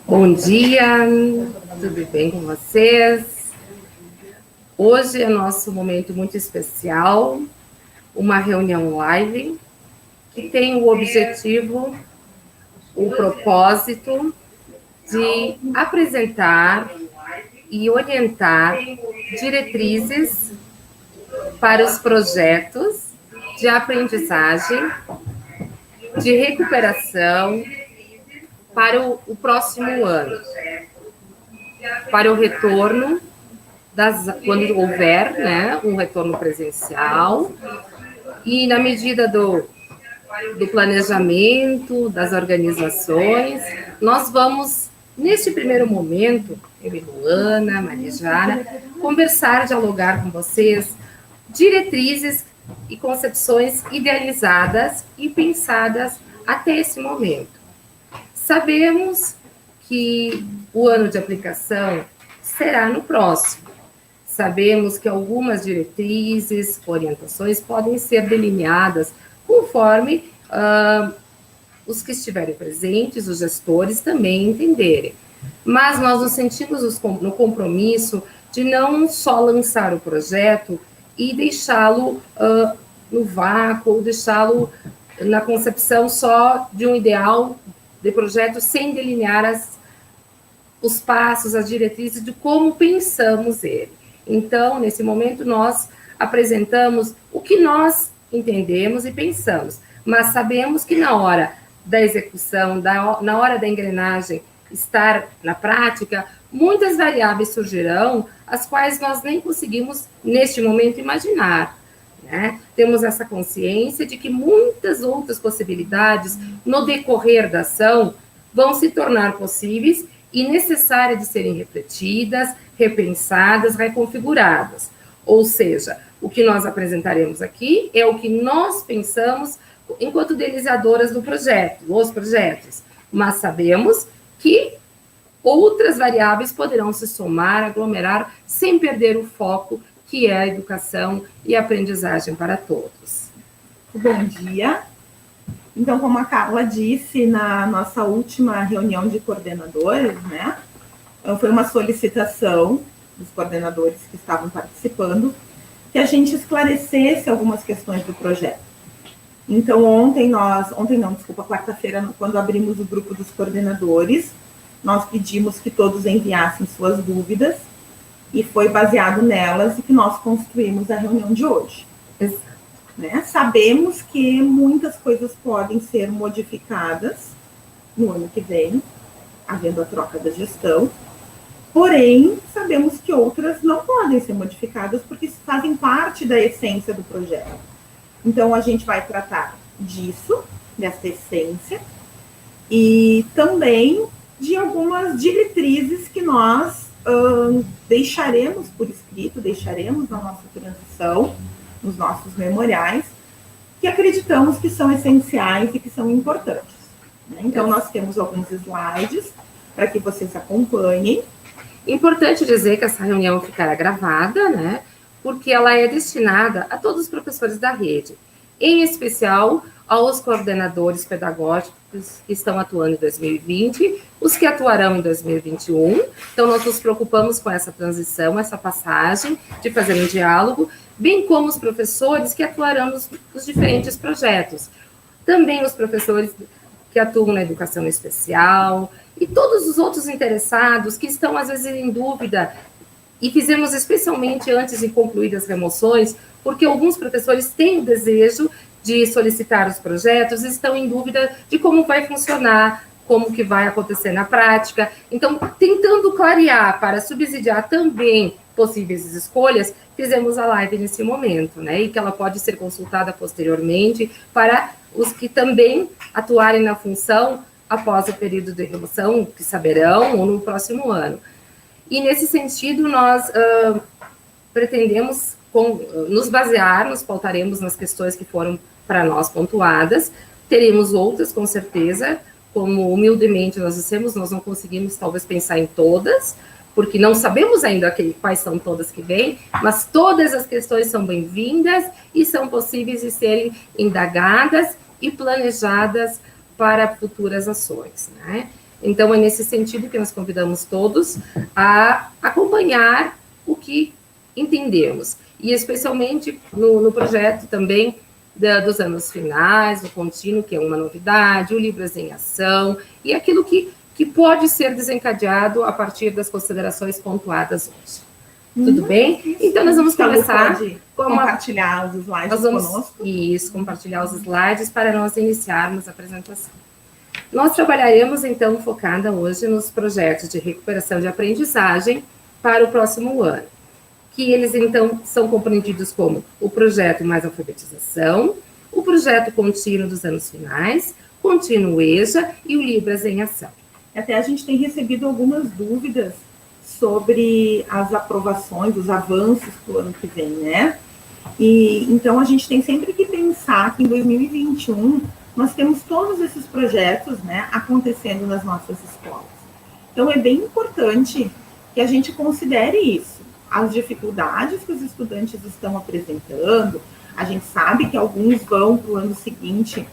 Bom dia, tudo bem com vocês? Hoje é nosso momento muito especial, uma reunião live que tem o objetivo, o propósito de apresentar e orientar diretrizes para os projetos de aprendizagem, de recuperação para o próximo ano, para o retorno, quando houver, né, um retorno presencial, e na medida do planejamento, das organizações, nós vamos, neste primeiro momento, eu e Luana, Marijara, conversar, dialogar com vocês, diretrizes e concepções idealizadas e pensadas até esse momento. Sabemos que o ano de aplicação será no próximo. Sabemos que algumas diretrizes, orientações podem ser delineadas conforme os que estiverem presentes, os gestores também entenderem. Mas nós nos sentimos no compromisso de não só lançar o projeto e deixá-lo no vácuo, ou deixá-lo na concepção só de um ideal de projeto sem delinear os passos, as diretrizes de como pensamos ele. Então, nesse momento, nós apresentamos o que nós entendemos e pensamos, mas sabemos que na hora da execução, na hora da engrenagem estar na prática, muitas variáveis surgirão, as quais nós nem conseguimos, neste momento, imaginar. Né? Temos essa consciência de que muitas outras possibilidades no decorrer da ação vão se tornar possíveis e necessárias de serem refletidas, repensadas, reconfiguradas. Ou seja, o que nós apresentaremos aqui é o que nós pensamos enquanto idealizadoras do projeto, dos projetos, mas sabemos que outras variáveis poderão se somar, aglomerar, sem perder o foco que é a educação e a aprendizagem para todos. Bom dia. Então, como a Carla disse na nossa última reunião de coordenadores, né, foi uma solicitação dos coordenadores que estavam participando que a gente esclarecesse algumas questões do projeto. Então, quarta-feira, quando abrimos o grupo dos coordenadores, nós pedimos que todos enviassem suas dúvidas e foi baseado nelas e que nós construímos a reunião de hoje. Né? Sabemos que muitas coisas podem ser modificadas no ano que vem, havendo a troca da gestão, porém, sabemos que outras não podem ser modificadas porque fazem parte da essência do projeto. Então, a gente vai tratar disso, dessa essência, e também de algumas diretrizes que nós deixaremos por escrito, deixaremos na nossa transição, nos nossos memoriais, que acreditamos que são essenciais e que são importantes. Né? Então, nós temos alguns slides para que vocês acompanhem. Importante dizer que essa reunião ficará gravada, né? Porque ela é destinada a todos os professores da rede, em especial aos coordenadores pedagógicos que estão atuando em 2020, os que atuarão em 2021. Então, nós nos preocupamos com essa transição, essa passagem, de fazer um diálogo, bem como os professores que atuarão nos diferentes projetos. Também os professores que atuam na educação especial e todos os outros interessados que estão, às vezes, em dúvida. E fizemos especialmente antes de concluir as remoções, porque alguns professores têm o desejo de solicitar os projetos e estão em dúvida de como vai funcionar, como que vai acontecer na prática. Então, tentando clarear para subsidiar também possíveis escolhas, fizemos a live nesse momento, né? E que ela pode ser consultada posteriormente para os que também atuarem na função após o período de remoção, que saberão, ou no próximo ano. E, nesse sentido, nós pretendemos nos basear, nos pautaremos nas questões que foram para nós pontuadas, teremos outras, com certeza, como humildemente nós dissemos, nós não conseguimos talvez pensar em todas, porque não sabemos ainda quais são todas que vêm, mas todas as questões são bem-vindas e são possíveis de serem indagadas e planejadas para futuras ações, né? Então, é nesse sentido que nós convidamos todos a acompanhar o que entendemos. E, especialmente, no projeto também dos anos finais, o contínuo, que é uma novidade, o Libras em Ação, e aquilo que pode ser desencadeado a partir das considerações pontuadas hoje. Tudo bem? Então, nós vamos começar com compartilhar os slides conosco. Isso, compartilhar os slides para nós iniciarmos a apresentação. Nós trabalharemos, então, focada hoje nos projetos de recuperação de aprendizagem para o próximo ano, que eles, então, são compreendidos como o projeto Mais Alfabetização, o projeto contínuo dos anos finais, contínuo EJA e o Libras em Ação. Até a gente tem recebido algumas dúvidas sobre as aprovações, os avanços para o ano que vem, né? E então a gente tem sempre que pensar que em 2021 nós temos todos esses projetos, né, acontecendo nas nossas escolas. Então é bem importante que a gente considere isso, as dificuldades que os estudantes estão apresentando. A gente sabe que alguns vão para o ano seguinte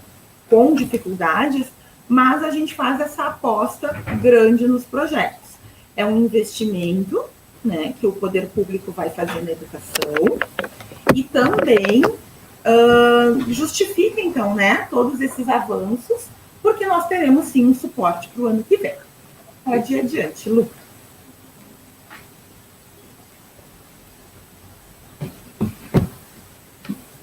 com dificuldades, mas a gente faz essa aposta grande nos projetos. É um investimento, né, que o poder público vai fazer na educação e também justifica, então, né, todos esses avanços, porque nós teremos, sim, um suporte para o ano que vem. Pode ir adiante, Lu.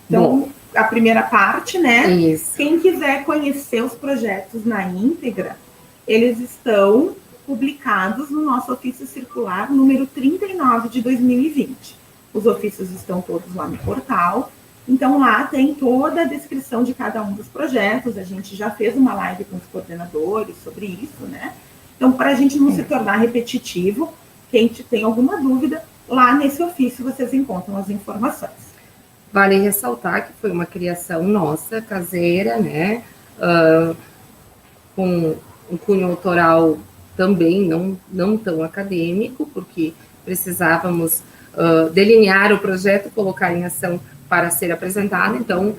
Então, a primeira parte, né? Isso. Quem quiser conhecer os projetos na íntegra, eles estão publicados no nosso ofício circular número 39 de 2020. Os ofícios estão todos lá no portal. Então, lá tem toda a descrição de cada um dos projetos. A gente já fez uma live com os coordenadores sobre isso, né? Então, para a gente não se tornar repetitivo, quem tem alguma dúvida, lá nesse ofício vocês encontram as informações. Vale ressaltar que foi uma criação nossa, caseira, né? Com um cunho autoral também não tão acadêmico, porque precisávamos delinear o projeto, colocar em ação para ser apresentado. Então,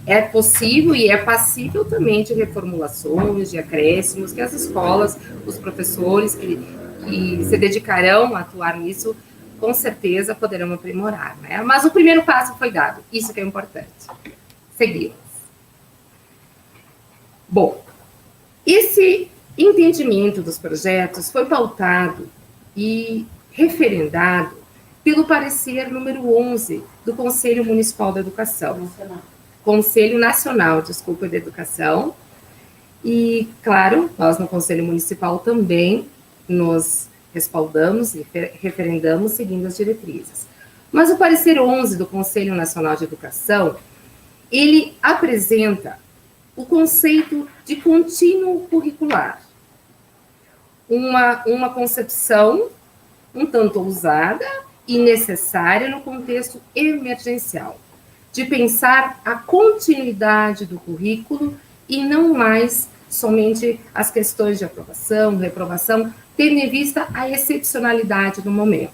é possível e é passível também de reformulações, de acréscimos, que as escolas, os professores que se dedicarão a atuar nisso, com certeza poderão aprimorar, né? Mas o primeiro passo foi dado, isso que é importante. Seguimos. Bom, esse entendimento dos projetos foi pautado e referendado pelo parecer número 11 do Conselho Municipal da Educação. Conselho Nacional, desculpa, da Educação. E, claro, nós no Conselho Municipal também nos respaldamos e referendamos seguindo as diretrizes. Mas o parecer 11 do Conselho Nacional de Educação, ele apresenta o conceito de contínuo curricular. Uma concepção um tanto ousada e necessária no contexto emergencial, de pensar a continuidade do currículo e não mais somente as questões de aprovação, reprovação, tendo em vista a excepcionalidade do momento.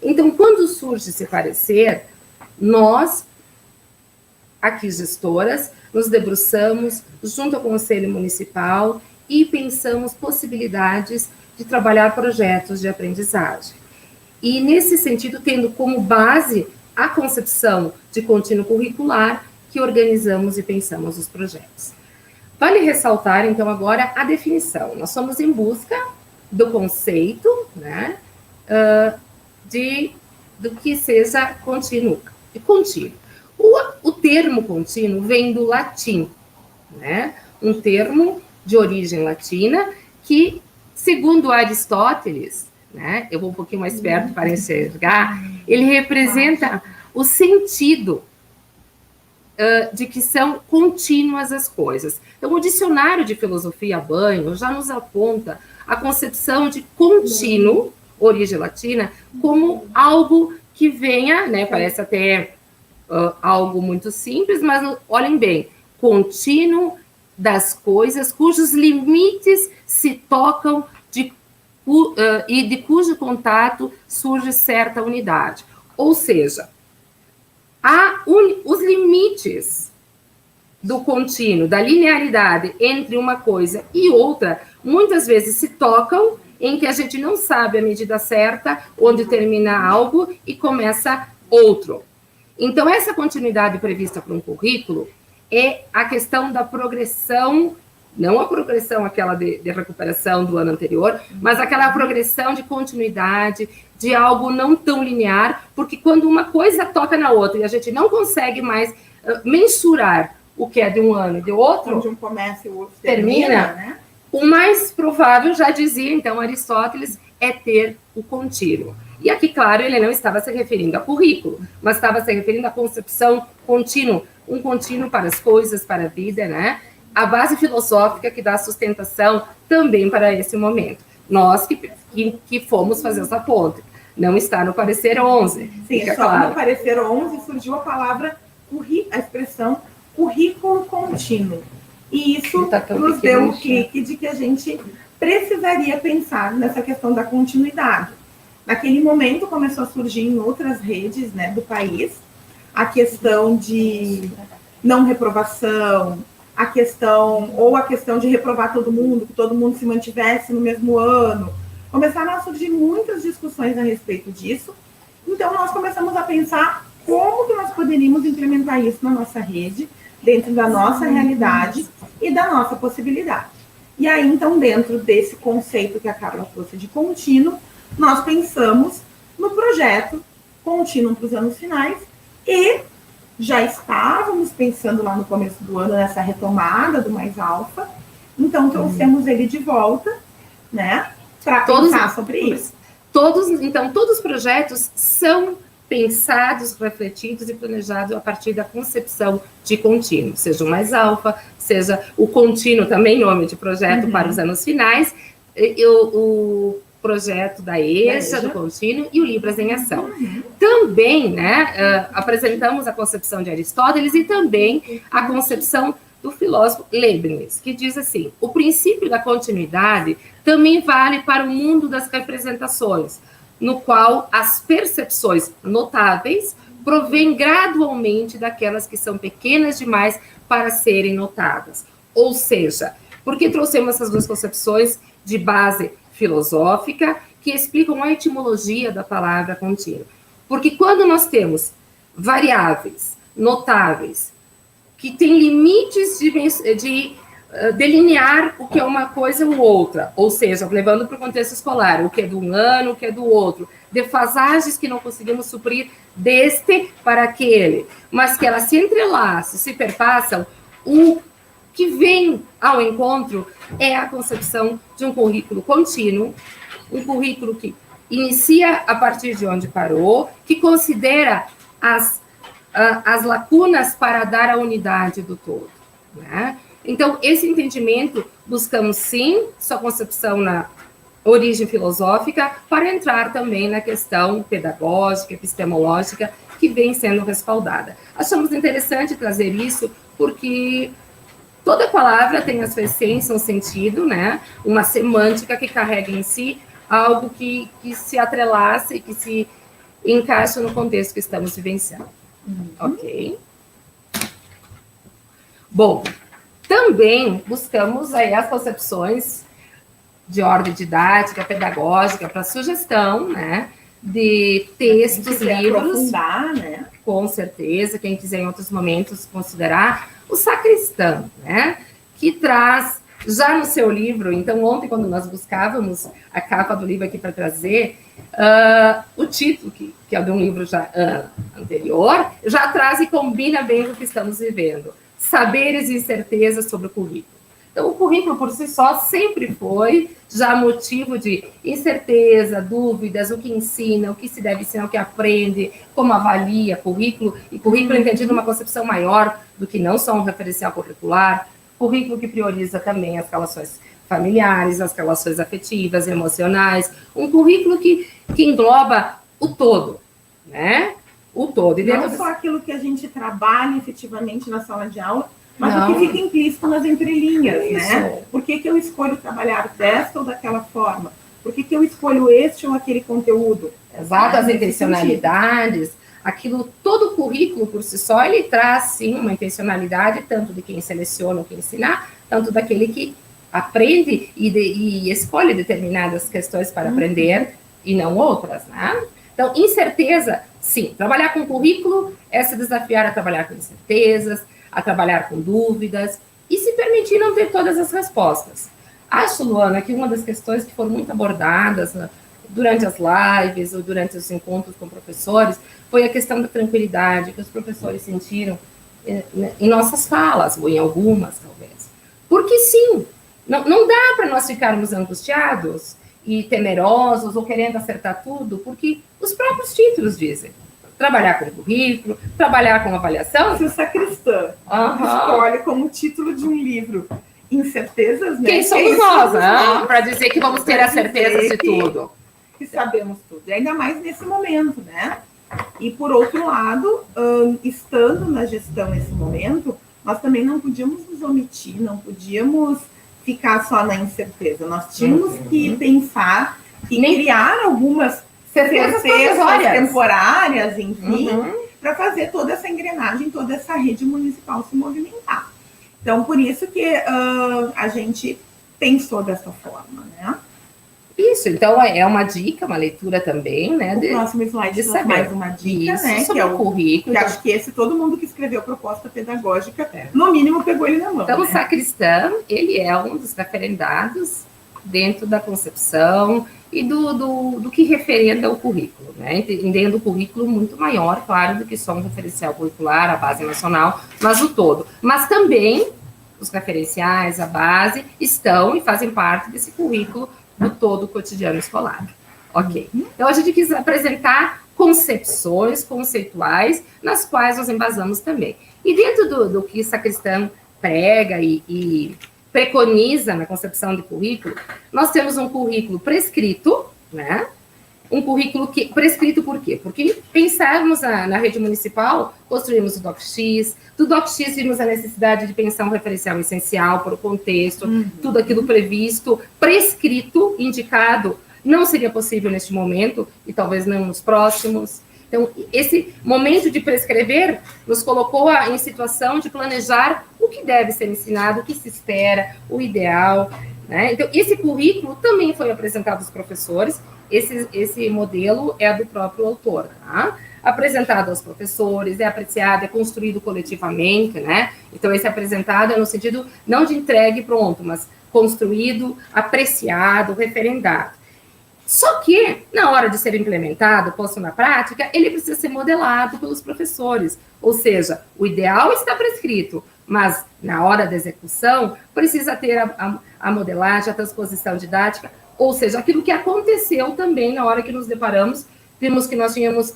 Então, quando surge esse parecer, nós, aqui gestoras, nos debruçamos junto ao Conselho Municipal e pensamos possibilidades de trabalhar projetos de aprendizagem. E, nesse sentido, tendo como base a concepção de contínuo curricular, que organizamos e pensamos os projetos. Vale ressaltar, então, agora a definição. Nós somos em busca do conceito, né, do que seja contínuo. O termo contínuo vem do latim, né, um termo de origem latina que, segundo Aristóteles, né, eu vou um pouquinho mais perto para enxergar, ele representa o sentido de que são contínuas as coisas. Então, o dicionário de filosofia Banho já nos aponta a concepção de contínuo, origem latina, como algo que venha, né, parece até algo muito simples, mas olhem bem, contínuo das coisas cujos limites se tocam e de cujo contato surge certa unidade. Ou seja, os limites do contínuo, da linearidade entre uma coisa e outra, muitas vezes se tocam em que a gente não sabe a medida certa, onde termina algo e começa outro. Então, essa continuidade prevista para um currículo é a questão da progressão, não a progressão aquela de recuperação do ano anterior, mas aquela progressão de continuidade, de algo não tão linear, porque quando uma coisa toca na outra e a gente não consegue mais mensurar o que é de um ano e de outro, onde um começa e o outro termina, né? O mais provável, já dizia então Aristóteles, é ter o contínuo. E aqui, claro, ele não estava se referindo a currículo, mas estava se referindo à concepção contínua, um contínuo para as coisas, para a vida, né? A base filosófica que dá sustentação também para esse momento. Nós que fomos fazer essa ponte. Não está no parecer 11. Sim, só claro. No parecer 11 surgiu a palavra, a expressão currículo contínuo. E isso nos deu um clique de que a gente precisaria pensar nessa questão da continuidade. Naquele momento começou a surgir em outras redes, né, do país a questão de não reprovação, a questão de reprovar todo mundo, que todo mundo se mantivesse no mesmo ano. Começaram a surgir muitas discussões a respeito disso. Então, nós começamos a pensar como que nós poderíamos implementar isso na nossa rede, dentro da nossa realidade e da nossa possibilidade. E aí, então, dentro desse conceito que a Carla trouxe de contínuo, nós pensamos no projeto contínuo para os anos finais e já estávamos pensando lá no começo do ano nessa retomada do Mais Alfa, então trouxemos ele de volta, né, para pensar sobre isso. Todos os projetos são pensados, refletidos e planejados a partir da concepção de contínuo, seja o Mais Alfa, seja o contínuo, também nome de projeto para os anos finais, o projeto da EJA, do contínuo, e o Libras em Ação. Também, né, apresentamos a concepção de Aristóteles e também a concepção do filósofo Leibniz, que diz assim: o princípio da continuidade também vale para o mundo das representações, no qual as percepções notáveis provêm gradualmente daquelas que são pequenas demais para serem notadas. Ou seja, porque trouxemos essas duas concepções de base filosófica que explicam a etimologia da palavra contínuo. Porque quando nós temos variáveis notáveis que têm limites de delinear o que é uma coisa ou outra, ou seja, levando para o contexto escolar, o que é de um ano, o que é do outro, defasagens que não conseguimos suprir deste para aquele, mas que elas se entrelaçam, se perpassam, o que vem ao encontro é a concepção de um currículo contínuo, um currículo que inicia a partir de onde parou, que considera as lacunas para dar a unidade do todo, né? Então, esse entendimento, buscamos sim sua concepção na origem filosófica, para entrar também na questão pedagógica, epistemológica, que vem sendo respaldada. Achamos interessante trazer isso, porque toda palavra tem a sua essência, um sentido, né? Uma semântica que carrega em si algo que se atrelaça e que se encaixa no contexto que estamos vivenciando. Ok? Bom, também buscamos aí as concepções de ordem didática, pedagógica, para sugestão, né, de textos, livros, né? Com certeza, quem quiser em outros momentos considerar, o Sacristão, né, que traz, já no seu livro, então ontem quando nós buscávamos a capa do livro aqui para trazer, o título, que é de um livro já anterior, já traz e combina bem com o que estamos vivendo. Saberes e incertezas sobre o currículo. Então, o currículo, por si só, sempre foi já motivo de incerteza, dúvidas, o que ensina, o que se deve ensinar, o que aprende, como avalia currículo, e currículo entendido numa concepção maior do que não só um referencial curricular, currículo que prioriza também as relações familiares, as relações afetivas, emocionais, um currículo que engloba o todo, né? O todo. E não só aquilo que a gente trabalha efetivamente na sala de aula, mas o que fica implícito nas entrelinhas, né? Por que eu escolho trabalhar desta ou daquela forma? Por que eu escolho este ou aquele conteúdo? Exato, as intencionalidades, Todo o currículo por si só, ele traz, sim, uma intencionalidade, tanto de quem seleciona o que ensinar, tanto daquele que aprende e escolhe determinadas questões para aprender e não outras, né? Então, incerteza, sim. Trabalhar com currículo é se desafiar a trabalhar com incertezas, a trabalhar com dúvidas e se permitir não ter todas as respostas. Acho, Luana, que uma das questões que foram muito abordadas durante as lives ou durante os encontros com professores foi a questão da tranquilidade que os professores sentiram em nossas falas, ou em algumas, talvez. Porque, sim, não dá para nós ficarmos angustiados e temerosos ou querendo acertar tudo, porque os próprios títulos dizem. Trabalhar com currículo, trabalhar com avaliação. Se o sacristã escolhe como título de um livro incertezas, né? Quem somos nós, para dizer que vamos ter a certeza de tudo. Que sabemos tudo, e ainda mais nesse momento, né? E por outro lado, estando na gestão nesse momento, nós também não podíamos nos omitir, não podíamos ficar só na incerteza. Nós tínhamos que pensar e criar algumas certezas temporárias, enfim, para fazer toda essa engrenagem, toda essa rede municipal se movimentar. Então, por isso que a gente pensou dessa forma, né? Isso, então é uma dica, uma leitura também, né? O próximo slide é mais uma dica, isso, né? Que é o currículo. Que acho que todo mundo que escreveu a proposta pedagógica, no mínimo, pegou ele na mão. Então, o sacristã, ele é um dos referendados dentro da concepção e do que referenda o currículo, né? Entendendo o currículo muito maior, claro, do que só um referencial curricular, a base nacional, mas o todo. Mas também os referenciais, a base, estão e fazem parte desse currículo do todo cotidiano escolar. Ok. Então, a gente quis apresentar concepções conceituais nas quais nós embasamos também. E dentro do que sacristã prega e preconiza na concepção de currículo, nós temos um currículo prescrito, né? Um currículo prescrito por quê? Porque pensarmos na rede municipal, construímos o DocX, do DocX vimos a necessidade de pensar um referencial essencial para o contexto, tudo aquilo previsto, prescrito, indicado, não seria possível neste momento, e talvez não nos próximos. Então, esse momento de prescrever nos colocou em situação de planejar o que deve ser ensinado, o que se espera, o ideal, né? Então, esse currículo também foi apresentado aos professores. Esse modelo é do próprio autor, tá? Apresentado aos professores, é apreciado, é construído coletivamente, né? Então, esse apresentado é no sentido não de entregue e pronto, mas construído, apreciado, referendado. Só que, na hora de ser implementado, posto na prática, ele precisa ser modelado pelos professores. Ou seja, o ideal está prescrito, mas na hora da execução, precisa ter a modelagem, a transposição didática, ou seja, aquilo que aconteceu também na hora que nos deparamos. Vimos que nós tínhamos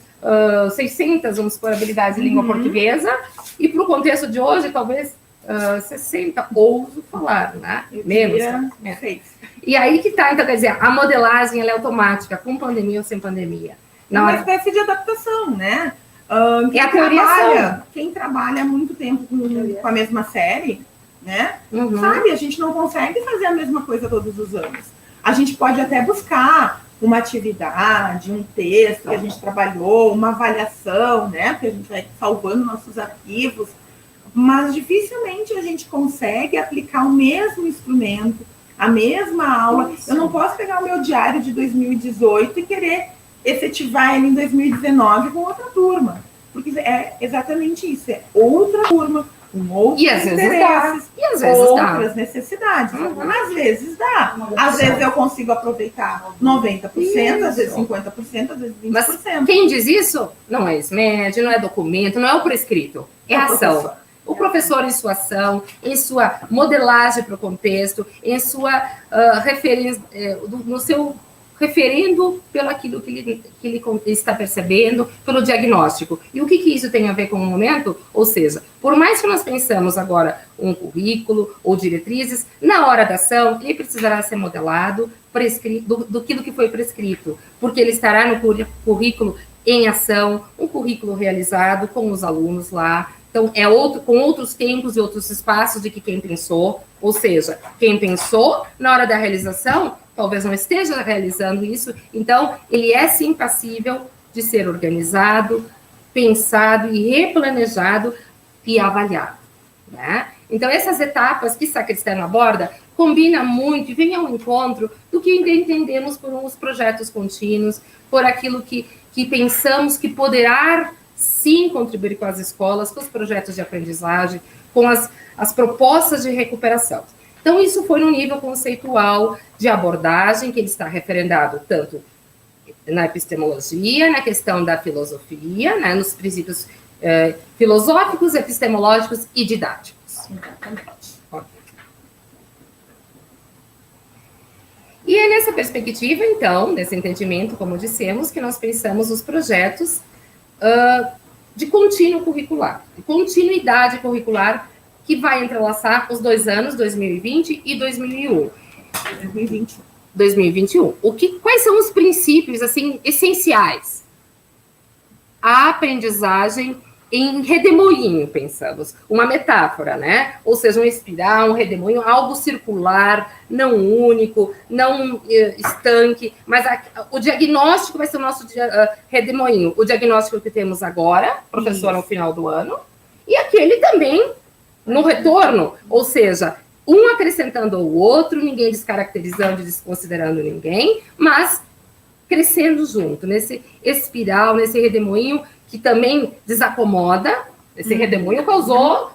600, vamos por habilidades de língua portuguesa, e para o contexto de hoje, talvez 60, ouso falar, né? Menos. E aí que tá, então, quer dizer, a modelagem ela é automática, com pandemia ou sem pandemia. Uma espécie de adaptação, né? Quem trabalha há muito tempo com a mesma série, né? Sabe, a gente não consegue fazer a mesma coisa todos os anos. A gente pode até buscar uma atividade, um texto que a gente trabalhou, uma avaliação, né? Porque a gente vai salvando nossos arquivos, mas dificilmente a gente consegue aplicar o mesmo instrumento, a mesma aula. Eu não posso pegar o meu diário de 2018 e querer efetivar ele em 2019 com outra turma, porque é exatamente isso, é outra turma, com outros interesses, outras necessidades. Às vezes dá, às vezes eu consigo aproveitar 90%, às vezes 50%, às vezes 20%. Mas quem diz isso não é SMED, não é documento, não é o prescrito, é ação. O professor, em sua ação, em sua modelagem para o contexto, em sua referência, no seu referendo pelo aquilo que ele está percebendo, pelo diagnóstico. E o que isso tem a ver com o momento? Ou seja, por mais que nós pensamos agora um currículo ou diretrizes, na hora da ação, ele precisará ser modelado, prescrito, do que foi prescrito, porque ele estará no currículo em ação, um currículo realizado com os alunos lá. Então, com outros tempos e outros espaços de que quem pensou, ou seja, quem pensou na hora da realização, talvez não esteja realizando isso, então ele é sim passível de ser organizado, pensado e replanejado e avaliado, né? Então, essas etapas que a Cristiana aborda combina muito e vem ao encontro do que entendemos por uns projetos contínuos, por aquilo que pensamos que poderá, sim, contribuir com as escolas, com os projetos de aprendizagem, com as propostas de recuperação. Então, isso foi no nível conceitual de abordagem, que ele está referendado tanto na epistemologia, na questão da filosofia, né, nos princípios filosóficos, epistemológicos e didáticos. Exatamente. Okay. E é nessa perspectiva, então, nesse entendimento, como dissemos, que nós pensamos os projetos de contínuo curricular, de continuidade curricular, que vai entrelaçar os 2 anos, 2020 e 2001. 2021. Quais são os princípios, assim, essenciais? A aprendizagem em redemoinho, pensamos. Uma metáfora, né? Ou seja, um espiral, um redemoinho, algo circular, não único, não estanque, mas o diagnóstico vai ser o nosso redemoinho. O diagnóstico que temos agora, professor, ao final do ano, e aquele também no retorno, ou seja, um acrescentando ao outro, ninguém descaracterizando e desconsiderando ninguém, mas crescendo junto, nesse espiral, nesse redemoinho que também desacomoda. Esse redemoinho causou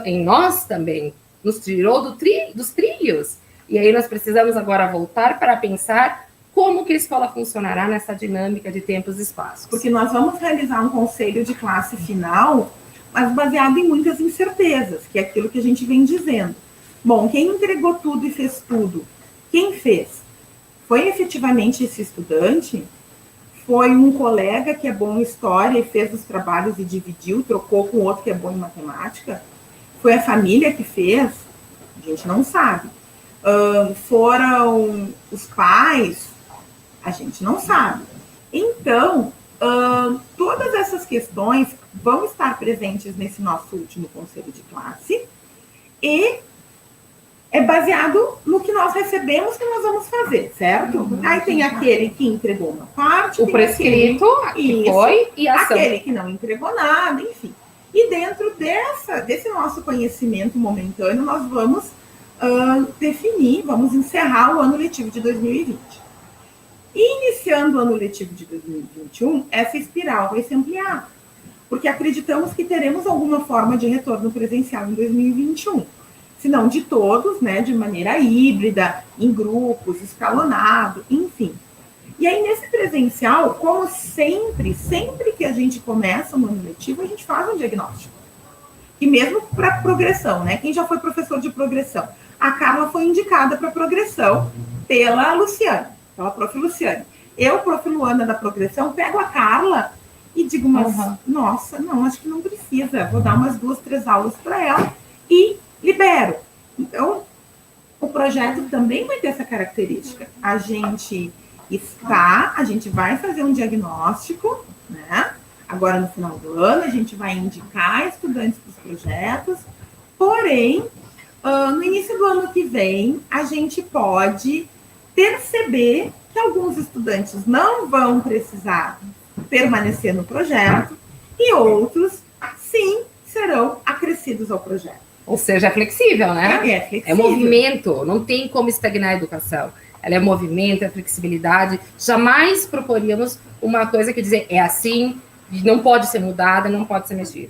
em nós também, nos tirou dos trilhos. E aí nós precisamos agora voltar para pensar como que a escola funcionará nessa dinâmica de tempos e espaços. Porque nós vamos realizar um conselho de classe final, mas baseado em muitas incertezas, que é aquilo que a gente vem dizendo. Bom, quem entregou tudo e fez tudo? Quem fez? Foi efetivamente esse estudante? Foi um colega que é bom em história e fez os trabalhos e dividiu, trocou com outro que é bom em matemática? Foi a família que fez? A gente não sabe. Foram os pais? A gente não sabe. Então, todas essas questões vão estar presentes nesse nosso último conselho de classe e é baseado no que nós recebemos que nós vamos fazer, certo? Aí tem aquele que entregou uma parte, o prescrito, que foi, e a ação. Aquele que não entregou nada, enfim. E dentro desse nosso conhecimento momentâneo, nós vamos definir, vamos encerrar o ano letivo de 2020. E iniciando o ano letivo de 2021, essa espiral vai se ampliar, porque acreditamos que teremos alguma forma de retorno presencial em 2021. Se não de todos, né, de maneira híbrida, em grupos, escalonado, enfim. E aí, nesse presencial, como sempre que a gente começa um ano letivo, a gente faz um diagnóstico. E mesmo para progressão, né? Quem já foi professor de progressão? A Carla foi indicada para progressão pela Luciane, pela prof. Luciane. Eu, prof. Luana da progressão, pego a Carla e digo, nossa, não, acho que não precisa. Vou dar umas 2, 3 aulas para ela e libero. Então, o projeto também vai ter essa característica. A gente vai fazer um diagnóstico, né? Agora, no final do ano, a gente vai indicar estudantes para os projetos, porém, no início do ano que vem, a gente pode perceber que alguns estudantes não vão precisar permanecer no projeto e outros, sim, serão acrescidos ao projeto. Ou seja, é flexível, né? É flexível. É movimento, não tem como estagnar a educação. Ela é movimento, é flexibilidade. Jamais proporíamos uma coisa que dizer é assim, não pode ser mudada, não pode ser mexida.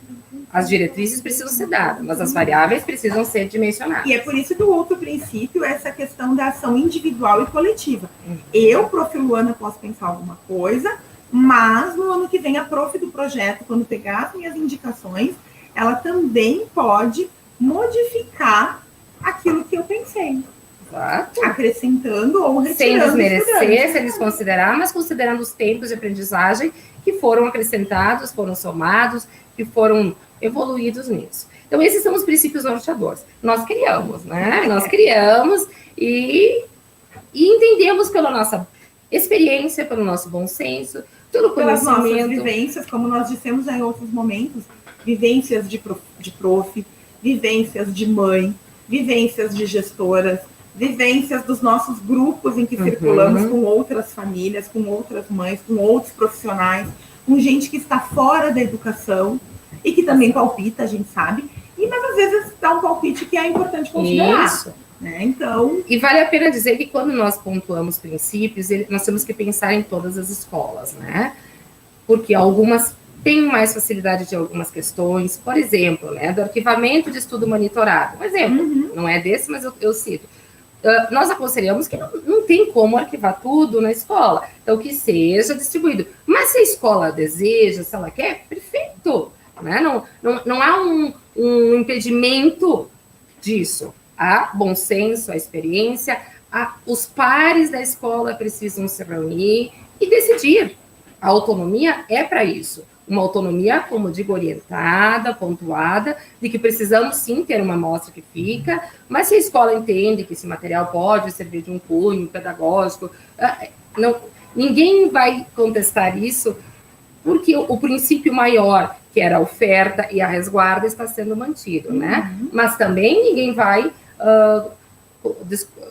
As diretrizes precisam ser dadas, mas as variáveis precisam ser dimensionadas. E é por isso que o outro princípio é essa questão da ação individual e coletiva. Eu, prof. Luana, posso pensar alguma coisa, mas no ano que vem a prof do projeto, quando pegar as minhas indicações, ela também pode modificar aquilo que eu pensei. Exato. Acrescentando ou retirando. Sem desmerecer, sem desconsiderar, mas considerando os tempos de aprendizagem que foram acrescentados, foram somados, que foram evoluídos nisso. Então, esses são os princípios norteadores. Nós criamos, né? Nós criamos e entendemos pela nossa experiência, pelo nosso bom senso, pelo conhecimento. Pelas nossas vivências, como nós dissemos em outros momentos, vivências de prof, vivências de mãe, vivências de gestoras, vivências dos nossos grupos em que circulamos com outras famílias, com outras mães, com outros profissionais, com gente que está fora da educação e que também palpita, a gente sabe, mas às vezes dá um palpite que é importante considerar. Isso. Né? Então... E vale a pena dizer que quando nós pontuamos princípios, nós temos que pensar em todas as escolas, né? Porque algumas têm mais facilidade de algumas questões, por exemplo, né, do arquivamento de estudo monitorado. Um exemplo, não é desse, mas eu cito. Nós aconselhamos que não tem como arquivar tudo na escola, então que seja distribuído. Mas se a escola deseja, se ela quer, perfeito. Né? Não há um impedimento disso. Há bom senso, há experiência, os pares da escola precisam se reunir e decidir. A autonomia é para isso. Uma autonomia, como digo, orientada, pontuada, de que precisamos sim ter uma amostra que fica, mas se a escola entende que esse material pode servir de um cunho pedagógico, ninguém vai contestar isso, porque o princípio maior, que era a oferta e a resguarda, está sendo mantido, né? Mas também ninguém vai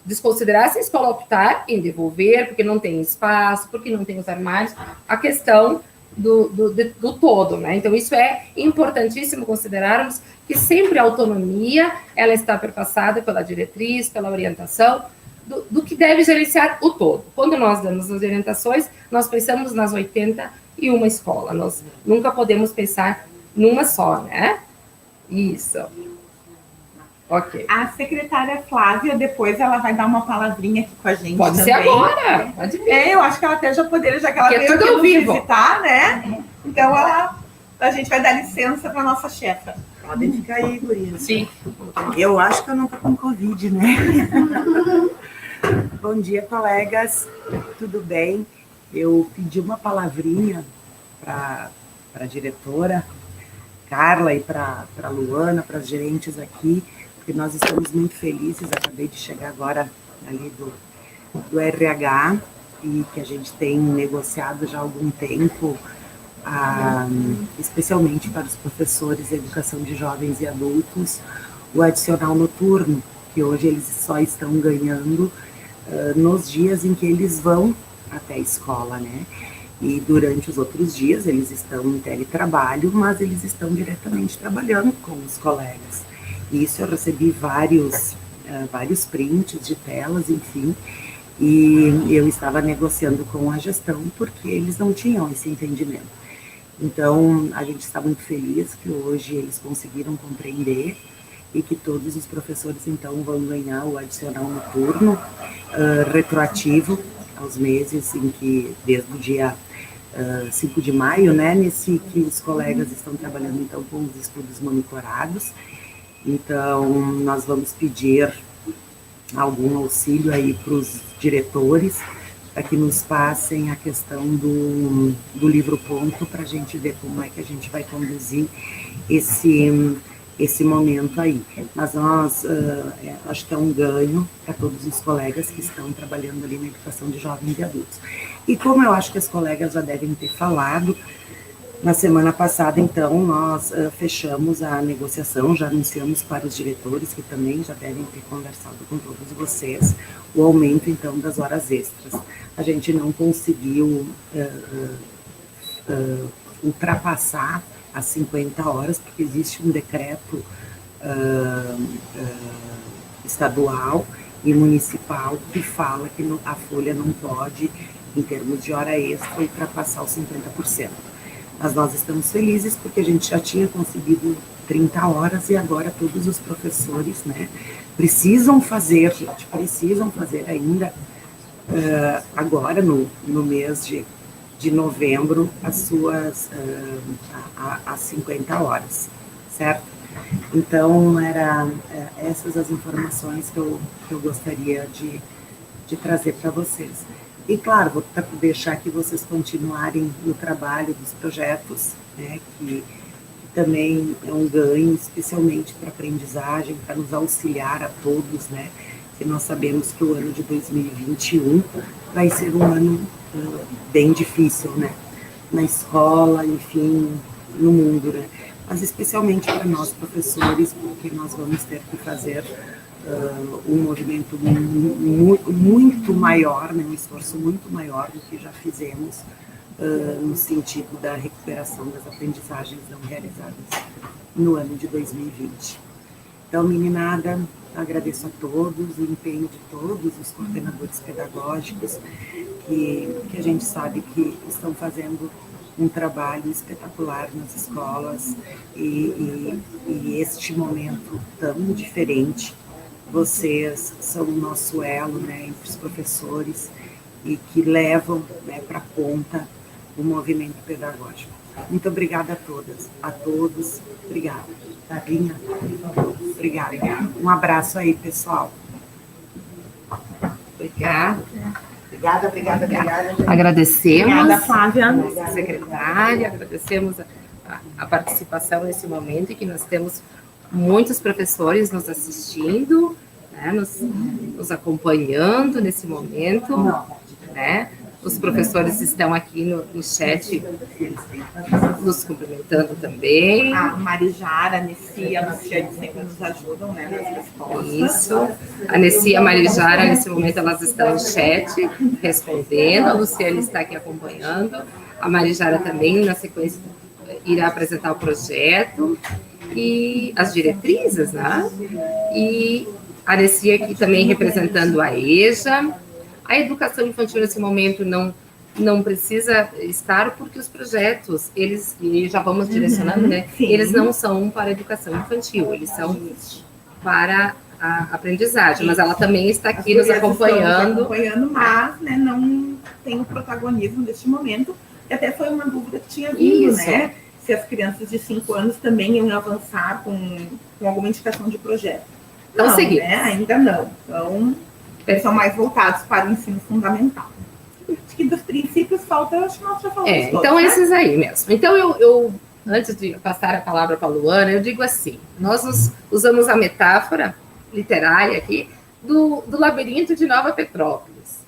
desconsiderar se a escola optar em devolver, porque não tem espaço, porque não tem os armários, a questão do todo, né? Então, isso é importantíssimo considerarmos que sempre a autonomia, ela está perpassada pela diretriz, pela orientação, do que deve gerenciar o todo. Quando nós damos as orientações, nós pensamos nas 81 escolas, nós nunca podemos pensar numa só, né? Isso. Ok. A secretária Flávia, depois ela vai dar uma palavrinha aqui com a gente. Pode também. ser agora, pode vir. Eu acho que ela até já poderia, já que ela veio aqui nos visitar, né? Então a gente vai dar licença para nossa chefa. Podem ficar aí, gurias. Sim. Eu acho que eu nunca com Covid, né? Bom dia, colegas. Tudo bem? Eu pedi uma palavrinha para a diretora Carla e para a Luana, para as gerentes aqui, porque nós estamos muito felizes. Acabei de chegar agora ali do RH e que a gente tem negociado já há algum tempo, especialmente para os professores de educação de jovens e adultos, o adicional noturno, que hoje eles só estão ganhando nos dias em que eles vão até a escola, né? E durante os outros dias eles estão em teletrabalho, mas eles estão diretamente trabalhando com os colegas. E isso eu recebi vários prints de telas, enfim, e eu estava negociando com a gestão porque eles não tinham esse entendimento. Então, a gente está muito feliz que hoje eles conseguiram compreender e que todos os professores, então, vão ganhar o adicional noturno retroativo aos meses em que, desde o dia 5 de maio, né, nesse que os colegas estão trabalhando, então, com os estudos monitorados. Então, nós vamos pedir algum auxílio aí para os diretores, para que nos passem a questão do livro ponto, para a gente ver como é que a gente vai conduzir esse momento aí. Mas nós, acho que é um ganho para todos os colegas que estão trabalhando ali na educação de jovens e adultos. E como eu acho que as colegas já devem ter falado, na semana passada, então, nós fechamos a negociação, já anunciamos para os diretores, que também já devem ter conversado com todos vocês, o aumento, então, das horas extras. A gente não conseguiu ultrapassar as 50 horas, porque existe um decreto estadual e municipal que fala que a folha não pode, em termos de hora extra, ultrapassar os 50%. Mas nós estamos felizes porque a gente já tinha conseguido 30 horas e agora todos os professores, né, precisam fazer ainda, agora no mês de novembro, as suas as 50 horas, certo? Então, essas as informações que eu gostaria de trazer para vocês. E, claro, vou deixar que vocês continuarem no trabalho dos projetos, né, que também é um ganho, especialmente para a aprendizagem, para nos auxiliar a todos, né, que nós sabemos que o ano de 2021 vai ser um ano bem difícil, né, na escola, enfim, no mundo, né, mas especialmente para nós professores, porque nós vamos ter que fazer um movimento muito maior, né, um esforço muito maior do que já fizemos no sentido da recuperação das aprendizagens não realizadas no ano de 2020. Então, meninada, agradeço a todos, o empenho de todos os coordenadores pedagógicos, que a gente sabe que estão fazendo um trabalho espetacular nas escolas, e este momento tão diferente. Vocês são o nosso elo, né, entre os professores, e que levam, né, para a ponta o movimento pedagógico. Muito obrigada a todas, a todos. Obrigada. Tavinha? Obrigada. Um abraço aí, pessoal. Obrigada. Obrigada. Agradecemos. Obrigada, Flávia. Nossa secretária, agradecemos a participação nesse momento em que nós temos muitos professores nos assistindo, né, nos acompanhando nesse momento, né? Os professores estão aqui no chat nos cumprimentando também. A Marijara, a Nessia, a Luciane sempre nos ajudam, né, nas respostas. Isso. A Nessia e a Marijara, nesse momento, elas estão no chat respondendo. A Luciane está aqui acompanhando. A Marijara também, na sequência, irá apresentar o projeto e as diretrizes, né? E a Nessia aqui também representando a EJA. A educação infantil, nesse momento, não precisa estar, porque os projetos, eles, e já vamos direcionando, né? Sim. Eles não são para a educação infantil, eles são para a aprendizagem, mas ela também está aqui nos acompanhando. Mas, né, não tem o protagonismo neste momento, e até foi uma dúvida que tinha vindo, Isso. né? Se as crianças de 5 anos também iam avançar com alguma indicação de projeto. Então, não, seguimos. né? Ainda não. Então, eles são mais voltados para o ensino fundamental. Acho que dos princípios falta, acho que nós já falamos todos, então, né? esses aí mesmo. Então, eu antes de passar a palavra para a Luana, eu digo assim, nós usamos a metáfora literária aqui do labirinto de Nova Petrópolis,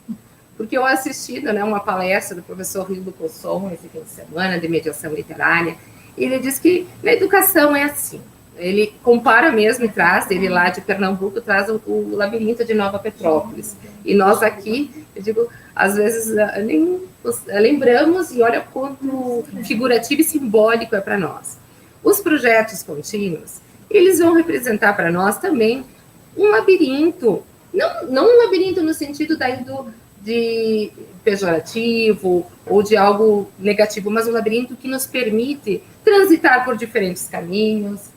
porque eu assisti, né, uma palestra do professor Rildo Cosson esse fim de semana, de mediação literária, e ele diz que na educação é assim. Ele compara mesmo e traz, ele lá de Pernambuco, traz o labirinto de Nova Petrópolis. E nós aqui, eu digo, às vezes nem lembramos, e olha quanto figurativo e simbólico é para nós. Os projetos contínuos, eles vão representar para nós também um labirinto, não um labirinto no sentido daí de pejorativo ou de algo negativo, mas um labirinto que nos permite transitar por diferentes caminhos,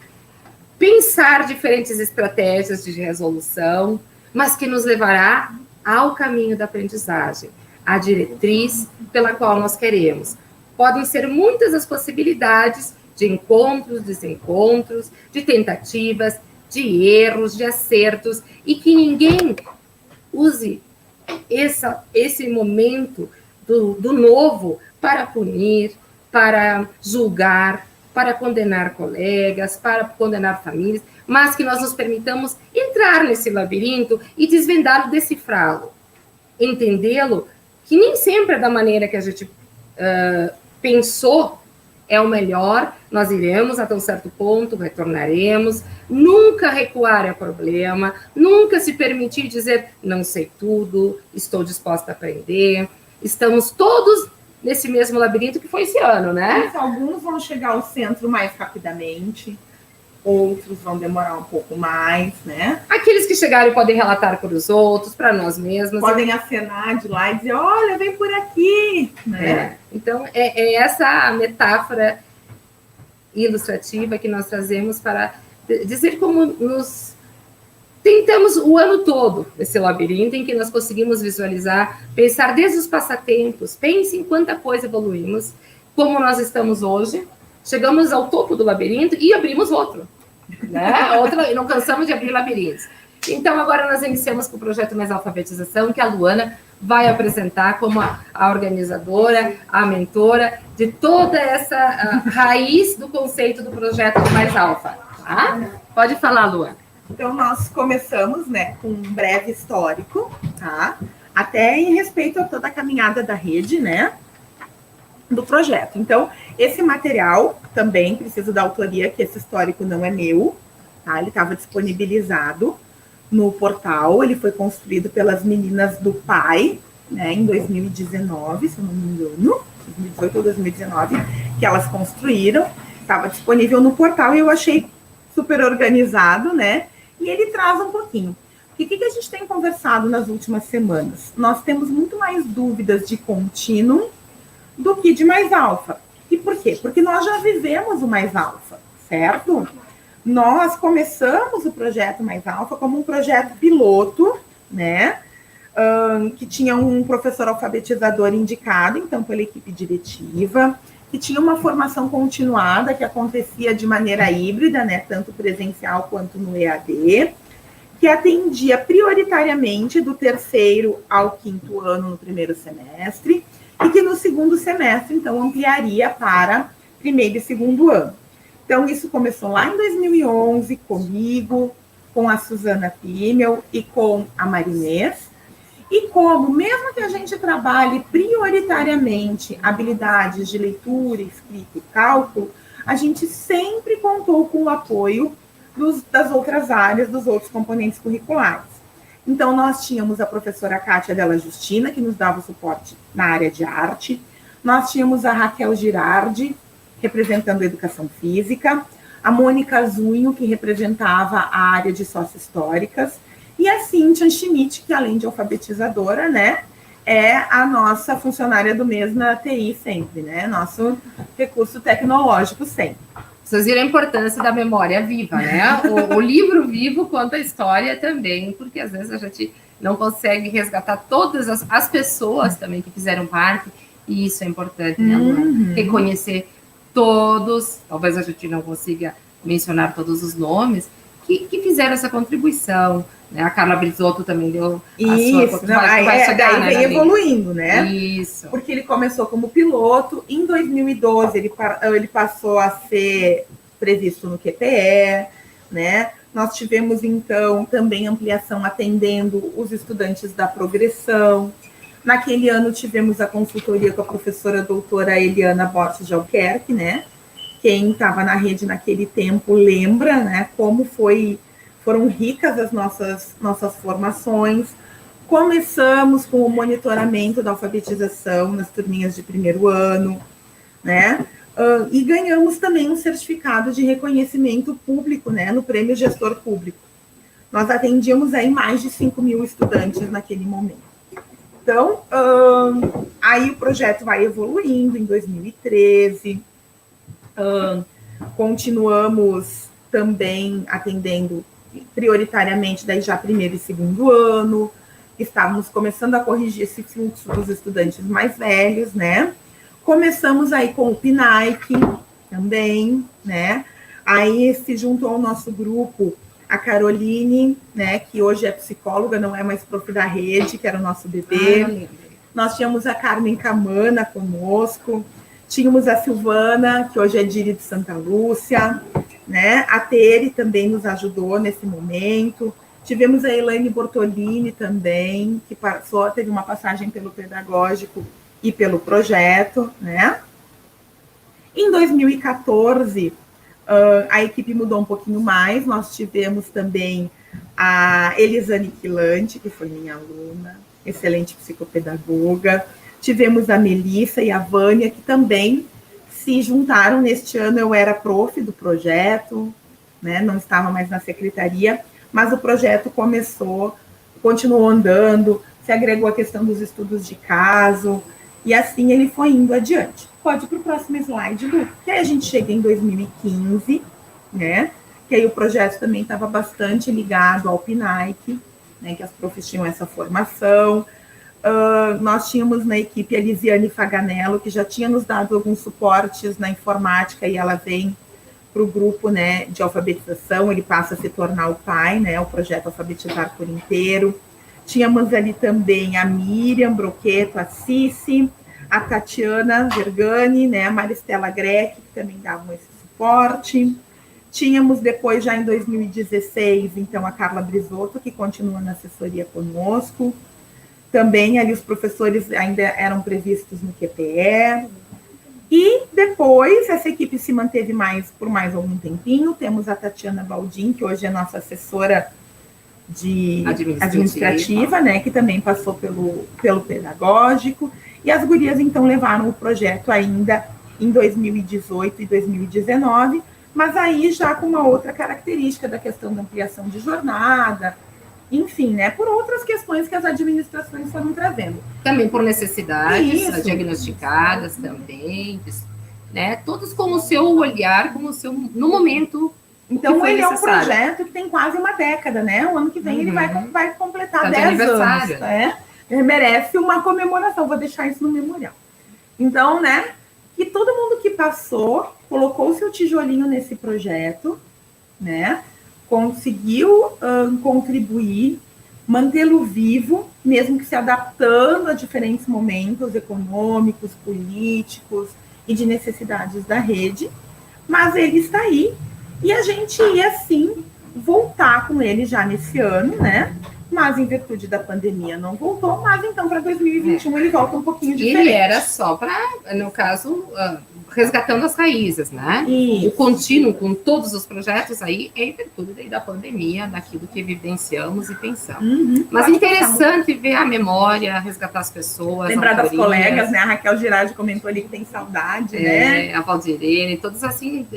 pensar diferentes estratégias de resolução, mas que nos levará ao caminho da aprendizagem, à diretriz pela qual nós queremos. Podem ser muitas as possibilidades de encontros, desencontros, de tentativas, de erros, de acertos, e que ninguém use esse momento do novo para punir, para julgar, para condenar colegas, para condenar famílias, mas que nós nos permitamos entrar nesse labirinto e desvendá-lo, decifrá-lo, entendê-lo, que nem sempre é da maneira que a gente pensou é o melhor, nós iremos até um certo ponto, retornaremos, nunca recuar é problema, nunca se permitir dizer, não sei tudo, estou disposta a aprender, estamos todos nesse mesmo labirinto que foi esse ano, né? Alguns vão chegar ao centro mais rapidamente, outros vão demorar um pouco mais, né? Aqueles que chegarem podem relatar para os outros, para nós mesmos. Podem acenar de lá e dizer, olha, vem por aqui, né? Então, é essa metáfora ilustrativa que nós trazemos para dizer como nos tentamos o ano todo esse labirinto em que nós conseguimos visualizar, pensar desde os passatempos, pense em quanta coisa evoluímos, como nós estamos hoje, chegamos ao topo do labirinto e abrimos outro, né? Não cansamos de abrir labirintos. Então, agora nós iniciamos com o projeto Mais Alfabetização, que a Luana vai apresentar como a organizadora, a mentora de toda essa raiz do conceito do projeto do Mais Alfa. Tá? Pode falar, Luana. Então, nós começamos, né, com um breve histórico, tá? Até em respeito a toda a caminhada da rede, né, do projeto. Então, esse material também precisa da autoria, que esse histórico não é meu, tá? Ele estava disponibilizado no portal, ele foi construído pelas meninas do PAI, né, em 2019, se eu não me engano, 2018 ou 2019, que elas construíram, estava disponível no portal e eu achei super organizado, né? E ele traz um pouquinho. E o que a gente tem conversado nas últimas semanas? Nós temos muito mais dúvidas de contínuo do que de mais alfa. E por quê? Porque nós já vivemos o mais alfa, certo? Nós começamos o projeto Mais Alfa como um projeto piloto, né? Que tinha um professor alfabetizador indicado, então, pela equipe diretiva, que tinha uma formação continuada que acontecia de maneira híbrida, né? Tanto presencial quanto no EAD, que atendia prioritariamente do 3º ao 5º ano no primeiro semestre, e que no segundo semestre, então, ampliaria para 1º e 2º ano. Então, isso começou lá em 2011, comigo, com a Suzana Pimmel e com a Marinês. E como, mesmo que a gente trabalhe prioritariamente habilidades de leitura, escrita e cálculo, a gente sempre contou com o apoio das outras áreas, dos outros componentes curriculares. Então, nós tínhamos a professora Kátia Della Justina, que nos dava o suporte na área de arte. Nós tínhamos a Raquel Girardi, representando a educação física, a Mônica Zunho, que representava a área de sócio-históricas, e a Cíntia Schmidt, que além de alfabetizadora, né, é a nossa funcionária do mês na TI sempre, né, nosso recurso tecnológico sempre. Vocês viram a importância da memória viva, né? O livro vivo conta a história também, porque às vezes a gente não consegue resgatar todas as pessoas também que fizeram parte, e isso é importante, né, Luana? Reconhecer todos, talvez a gente não consiga mencionar todos os nomes, que fizeram essa contribuição, né? A Carla Brizotto também deu a sua... Daí vem evoluindo, né? Isso. Porque ele começou como piloto, em 2012 ele passou a ser previsto no QPE, né? Nós tivemos, então, também ampliação atendendo os estudantes da progressão. Naquele ano tivemos a consultoria com a professora doutora Eliana Borges de Alquerque, né? Quem estava na rede naquele tempo lembra, né? Como foram ricas as nossas formações. Começamos com o monitoramento da alfabetização nas turminhas de primeiro ano, né? E ganhamos também um certificado de reconhecimento público, né? No Prêmio Gestor Público. Nós atendíamos aí mais de 5.000 estudantes naquele momento. Então, aí o projeto vai evoluindo em 2013, continuamos também atendendo prioritariamente daí já 1º e 2º ano, estávamos começando a corrigir esse fluxo dos estudantes mais velhos, né? Começamos aí com o PNAEC também, né? Aí se juntou ao nosso grupo a Caroline, né, que hoje é psicóloga, não é mais prof da rede, que era o nosso bebê. Nós tínhamos a Carmen Camana conosco, tínhamos a Silvana, que hoje é Diri de Santa Lúcia, né? A Tere também nos ajudou nesse momento. Tivemos a Elaine Bortolini também, que teve uma passagem pelo pedagógico e pelo projeto, né? Em 2014, a equipe mudou um pouquinho mais, nós tivemos também a Elisane Quilante, que foi minha aluna, excelente psicopedagoga, tivemos a Melissa e a Vânia, que também se juntaram neste ano. Eu era prof do projeto, né, não estava mais na secretaria, mas o projeto continuou andando, se agregou a questão dos estudos de caso, e assim ele foi indo adiante. Pode ir para o próximo slide, Lu. Que aí a gente chega em 2015, né? Que aí o projeto também estava bastante ligado ao PNAEC, né? Que as profs tinham essa formação. Nós tínhamos na equipe a Lisiane Faganello, que já tinha nos dado alguns suportes na informática, e ela vem para o grupo, né, de alfabetização, ele passa a se tornar o pai, né? O projeto Alfabetizar por Inteiro. Tínhamos ali também a Miriam Broqueto, a Cici, a Tatiana Vergani, né, a Maristela Greck, que também davam esse suporte. Tínhamos depois, já em 2016, então, a Carla Brizotto, que continua na assessoria conosco. Também ali os professores ainda eram previstos no QPE. E depois, essa equipe se manteve por mais algum tempinho. Temos a Tatiana Baldin, que hoje é nossa assessora de administrativa, né, que também passou pelo pedagógico, e as gurias, então, levaram o projeto ainda em 2018 e 2019, mas aí já com uma outra característica da questão da ampliação de jornada, enfim, né, por outras questões que as administrações foram trazendo. Também por necessidades diagnosticadas também, né, todos com o seu olhar, com o seu, no momento. Então, ele é um projeto que tem quase uma década, né? O ano que vem ele vai completar 10 anos. Né? Ele merece uma comemoração, vou deixar isso no memorial. Então, né, que todo mundo que passou, colocou o seu tijolinho nesse projeto, né, conseguiu contribuir, mantê-lo vivo, mesmo que se adaptando a diferentes momentos econômicos, políticos e de necessidades da rede, mas ele está aí. E a gente ia, sim, voltar com ele já nesse ano, né? Mas, em virtude da pandemia, não voltou. Mas, então, para 2021, ele volta um pouquinho diferente. Ele era só para, no caso, resgatando as raízes, né? Isso. O contínuo com todos os projetos aí é em virtude da pandemia, daquilo que evidenciamos e pensamos. Mas interessante ver a memória, resgatar as pessoas. Lembrar das colegas, né? A Raquel Girardi comentou ali que tem saudade, né? A Valdirene, todos assim...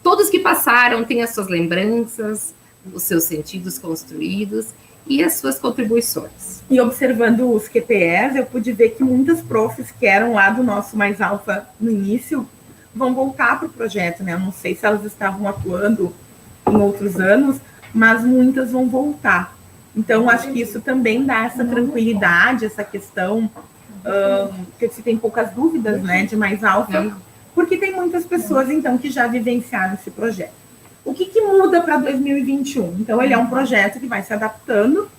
Todos que passaram têm as suas lembranças, os seus sentidos construídos e as suas contribuições. E observando os QPEs, eu pude ver que muitas profs que eram lá do nosso Mais Alfa no início vão voltar para o projeto, né? Eu não sei se elas estavam atuando em outros anos, mas muitas vão voltar. Então, acho que isso também dá essa tranquilidade, essa questão, que se tem poucas dúvidas, né, de Mais Alfa, porque tem muitas pessoas, então, que já vivenciaram esse projeto. O que muda para 2021? Então, ele é um projeto que vai se adaptando.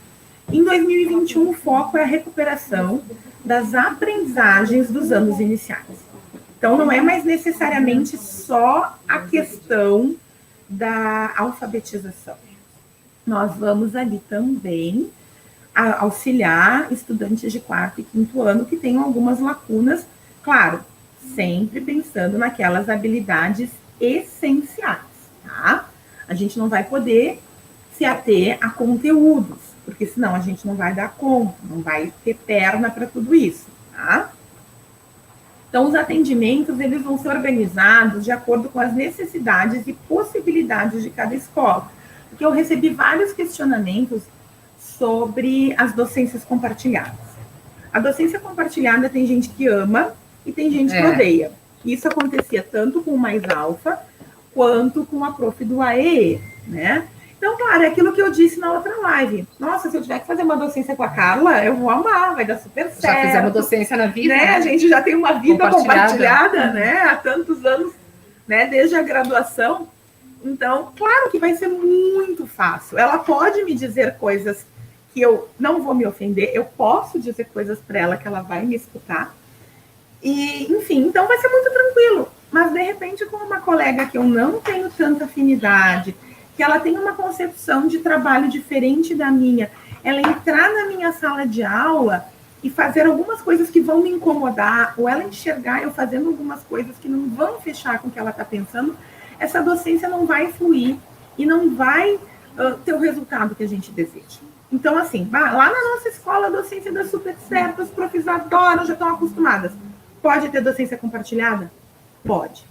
Em 2021, o foco é a recuperação das aprendizagens dos anos iniciais. Então, não é mais necessariamente só a questão da alfabetização. Nós vamos ali também auxiliar estudantes de 4º e 5º ano que tenham algumas lacunas, claro, sempre pensando naquelas habilidades essenciais, tá? A gente não vai poder se ater a conteúdos, porque senão a gente não vai dar conta, não vai ter perna para tudo isso, tá? Então, os atendimentos, eles vão ser organizados de acordo com as necessidades e possibilidades de cada escola, porque eu recebi vários questionamentos sobre as docências compartilhadas. A docência compartilhada tem gente que ama e tem gente que odeia. Isso acontecia tanto com o Mais Alfa quanto com a prof do AEE, né? Então, claro, é aquilo que eu disse na outra live. Nossa, se eu tiver que fazer uma docência com a Carla, eu vou amar, vai dar super certo. Já fizemos docência na vida, né? A gente já tem uma vida compartilhada, né? Há tantos anos, né? Desde a graduação. Então, claro que vai ser muito fácil. Ela pode me dizer coisas que eu não vou me ofender, eu posso dizer coisas para ela que ela vai me escutar. E, enfim, então vai ser muito tranquilo. Mas, de repente, com uma colega que eu não tenho tanta afinidade, que ela tem uma concepção de trabalho diferente da minha, ela entrar na minha sala de aula e fazer algumas coisas que vão me incomodar, ou ela enxergar eu fazendo algumas coisas que não vão fechar com o que ela está pensando, essa docência não vai fluir e não vai ter o resultado que a gente deseja. Então, assim, lá na nossa escola a docência dá super certo, os professores adoram, já estão acostumadas. Pode ter docência compartilhada? Pode.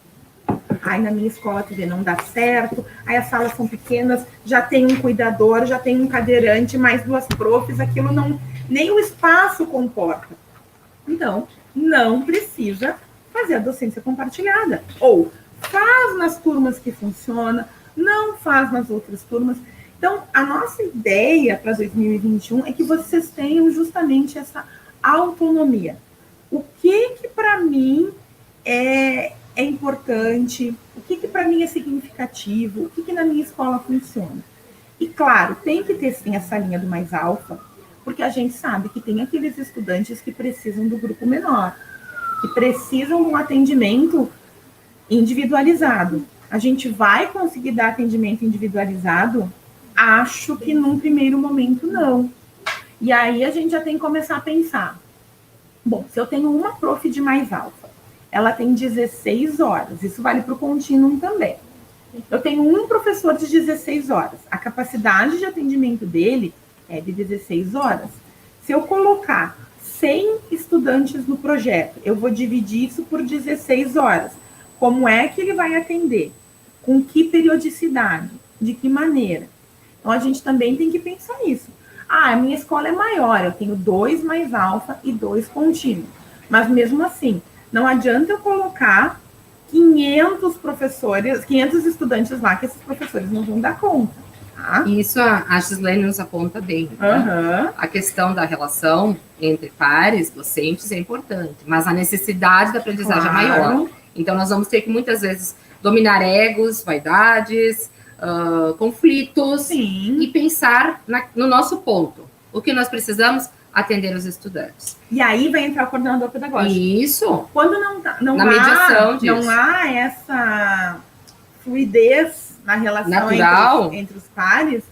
Aí na minha escola, tu vê, não dá certo, aí as salas são pequenas, já tem um cuidador, já tem um cadeirante, mais 2 profs, aquilo não, nem o espaço comporta. Então, não precisa fazer a docência compartilhada. Ou faz nas turmas que funciona, não faz nas outras turmas. Então, a nossa ideia para 2021 é que vocês tenham justamente essa autonomia. O que para mim é importante, o que para mim é significativo, o que na minha escola funciona. E, claro, tem que ter, sim, essa linha do Mais Alfa, porque a gente sabe que tem aqueles estudantes que precisam do grupo menor, que precisam de um atendimento individualizado. A gente vai conseguir dar atendimento individualizado? Acho que num primeiro momento não. E aí a gente já tem que começar a pensar. Bom, se eu tenho uma prof de Mais Alfa, ela tem 16 horas, isso vale para o contínuo também. Eu tenho um professor de 16 horas. A capacidade de atendimento dele é de 16 horas. Se eu colocar 100 estudantes no projeto, eu vou dividir isso por 16 horas. Como é que ele vai atender? Com que periodicidade? De que maneira? Então, a gente também tem que pensar nisso. Ah, a minha escola é maior, eu tenho 2 mais alfa e 2 contínuos. Mas, mesmo assim, não adianta eu colocar 500 professores, 500 estudantes lá, que esses professores não vão dar conta. Tá? Isso a Gislene nos aponta bem. Né? A questão da relação entre pares, docentes, é importante, mas a necessidade da aprendizagem é maior. Então, nós vamos ter que, muitas vezes, dominar egos, vaidades, conflitos. Sim. E pensar no nosso ponto. O que nós precisamos? Atender os estudantes. E aí vai entrar o coordenador pedagógico. Isso. Quando não há essa fluidez na relação entre os pares,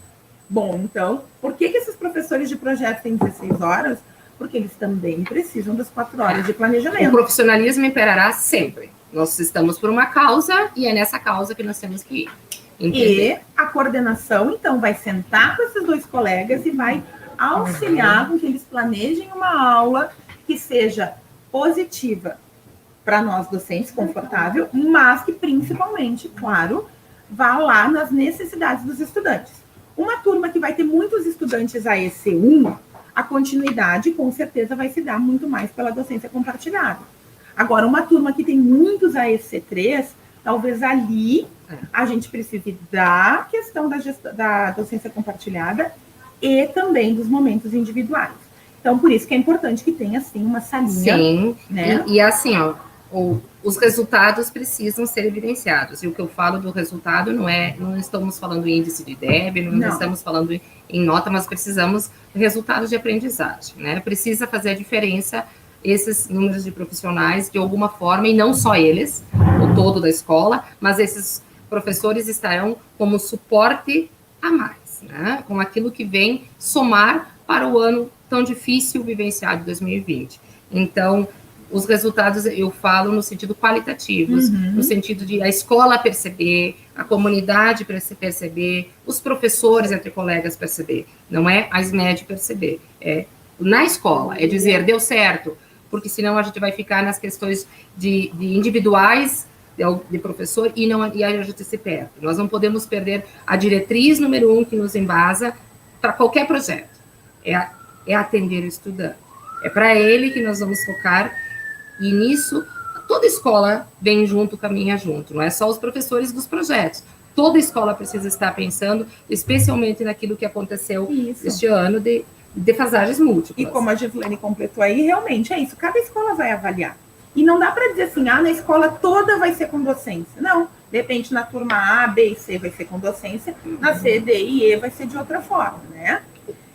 bom, então, por que esses professores de projeto têm 16 horas? Porque eles também precisam das 4 horas de planejamento. O profissionalismo imperará sempre. Nós estamos por uma causa e é nessa causa que nós temos que ir. Entender. E a coordenação, então, vai sentar com esses 2 colegas e vai auxiliar com que eles planejem uma aula que seja positiva para nós docentes, confortável, mas que principalmente, claro, vá lá nas necessidades dos estudantes. Uma turma que vai ter muitos estudantes AEC1, a continuidade com certeza vai se dar muito mais pela docência compartilhada. Agora, uma turma que tem muitos AEC3, talvez ali a gente precise da questão da docência compartilhada e também dos momentos individuais. Então, por isso que é importante que tenha, assim, uma salinha. Sim, né? E assim, os resultados precisam ser evidenciados. E o que eu falo do resultado não estamos falando em índice de DEB, não estamos falando em nota, mas precisamos de resultados de aprendizagem, né? Precisa fazer a diferença esses números de profissionais de alguma forma, e não só eles, o todo da escola, mas esses professores estarão como suporte a mais. Né, com aquilo que vem somar para o ano tão difícil vivenciado de 2020. Então, os resultados eu falo no sentido qualitativos, no sentido de a escola perceber, a comunidade perceber, os professores entre colegas perceber. Não é a SMED perceber, é na escola, é dizer, deu certo, porque senão a gente vai ficar nas questões de individuais de professor e a gente se perde. Nós não podemos perder a diretriz número 1 que nos embasa para qualquer projeto. É atender o estudante. É para ele que nós vamos focar, e nisso toda escola vem junto, caminha junto. Não é só os professores dos projetos. Toda escola precisa estar pensando, especialmente naquilo que aconteceu este ano de defasagens múltiplas. E como a Gislene completou aí, realmente é isso. Cada escola vai avaliar. E não dá para dizer assim, na escola toda vai ser com docência. Não, de repente na turma A, B e C vai ser com docência, na C, D e E vai ser de outra forma, né?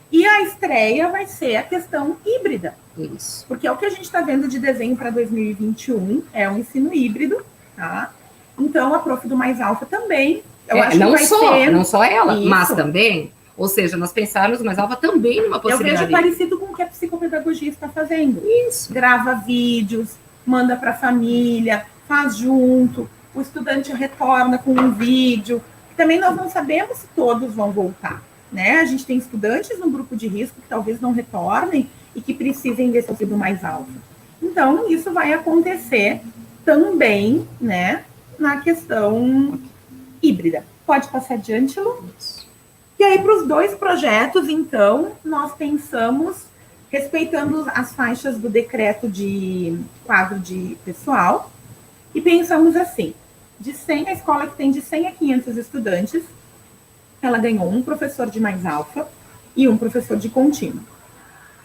E a estreia vai ser a questão híbrida. Isso. Porque é o que a gente está vendo de desenho para 2021, é um ensino híbrido, tá? Então, a prof do Mais Alfa também, eu acho que vai ser... Não só ela, mas também... Ou seja, nós pensarmos mais alfa também numa possibilidade. Eu vejo parecido com o que a psicopedagogia está fazendo. Isso. Grava vídeos, manda para a família, faz junto, o estudante retorna com um vídeo. Também nós não sabemos se todos vão voltar, né? A gente tem estudantes no grupo de risco que talvez não retornem e que precisem desse auxílio mais alto. Então, isso vai acontecer também, né, na questão híbrida. Pode passar adiante, Lu? E aí, para os 2 projetos, então, nós pensamos, respeitando as faixas do decreto de quadro de pessoal, e pensamos assim, de 100, a escola que tem de 100 a 500 estudantes, ela ganhou um professor de mais alfa e um professor de contínuo.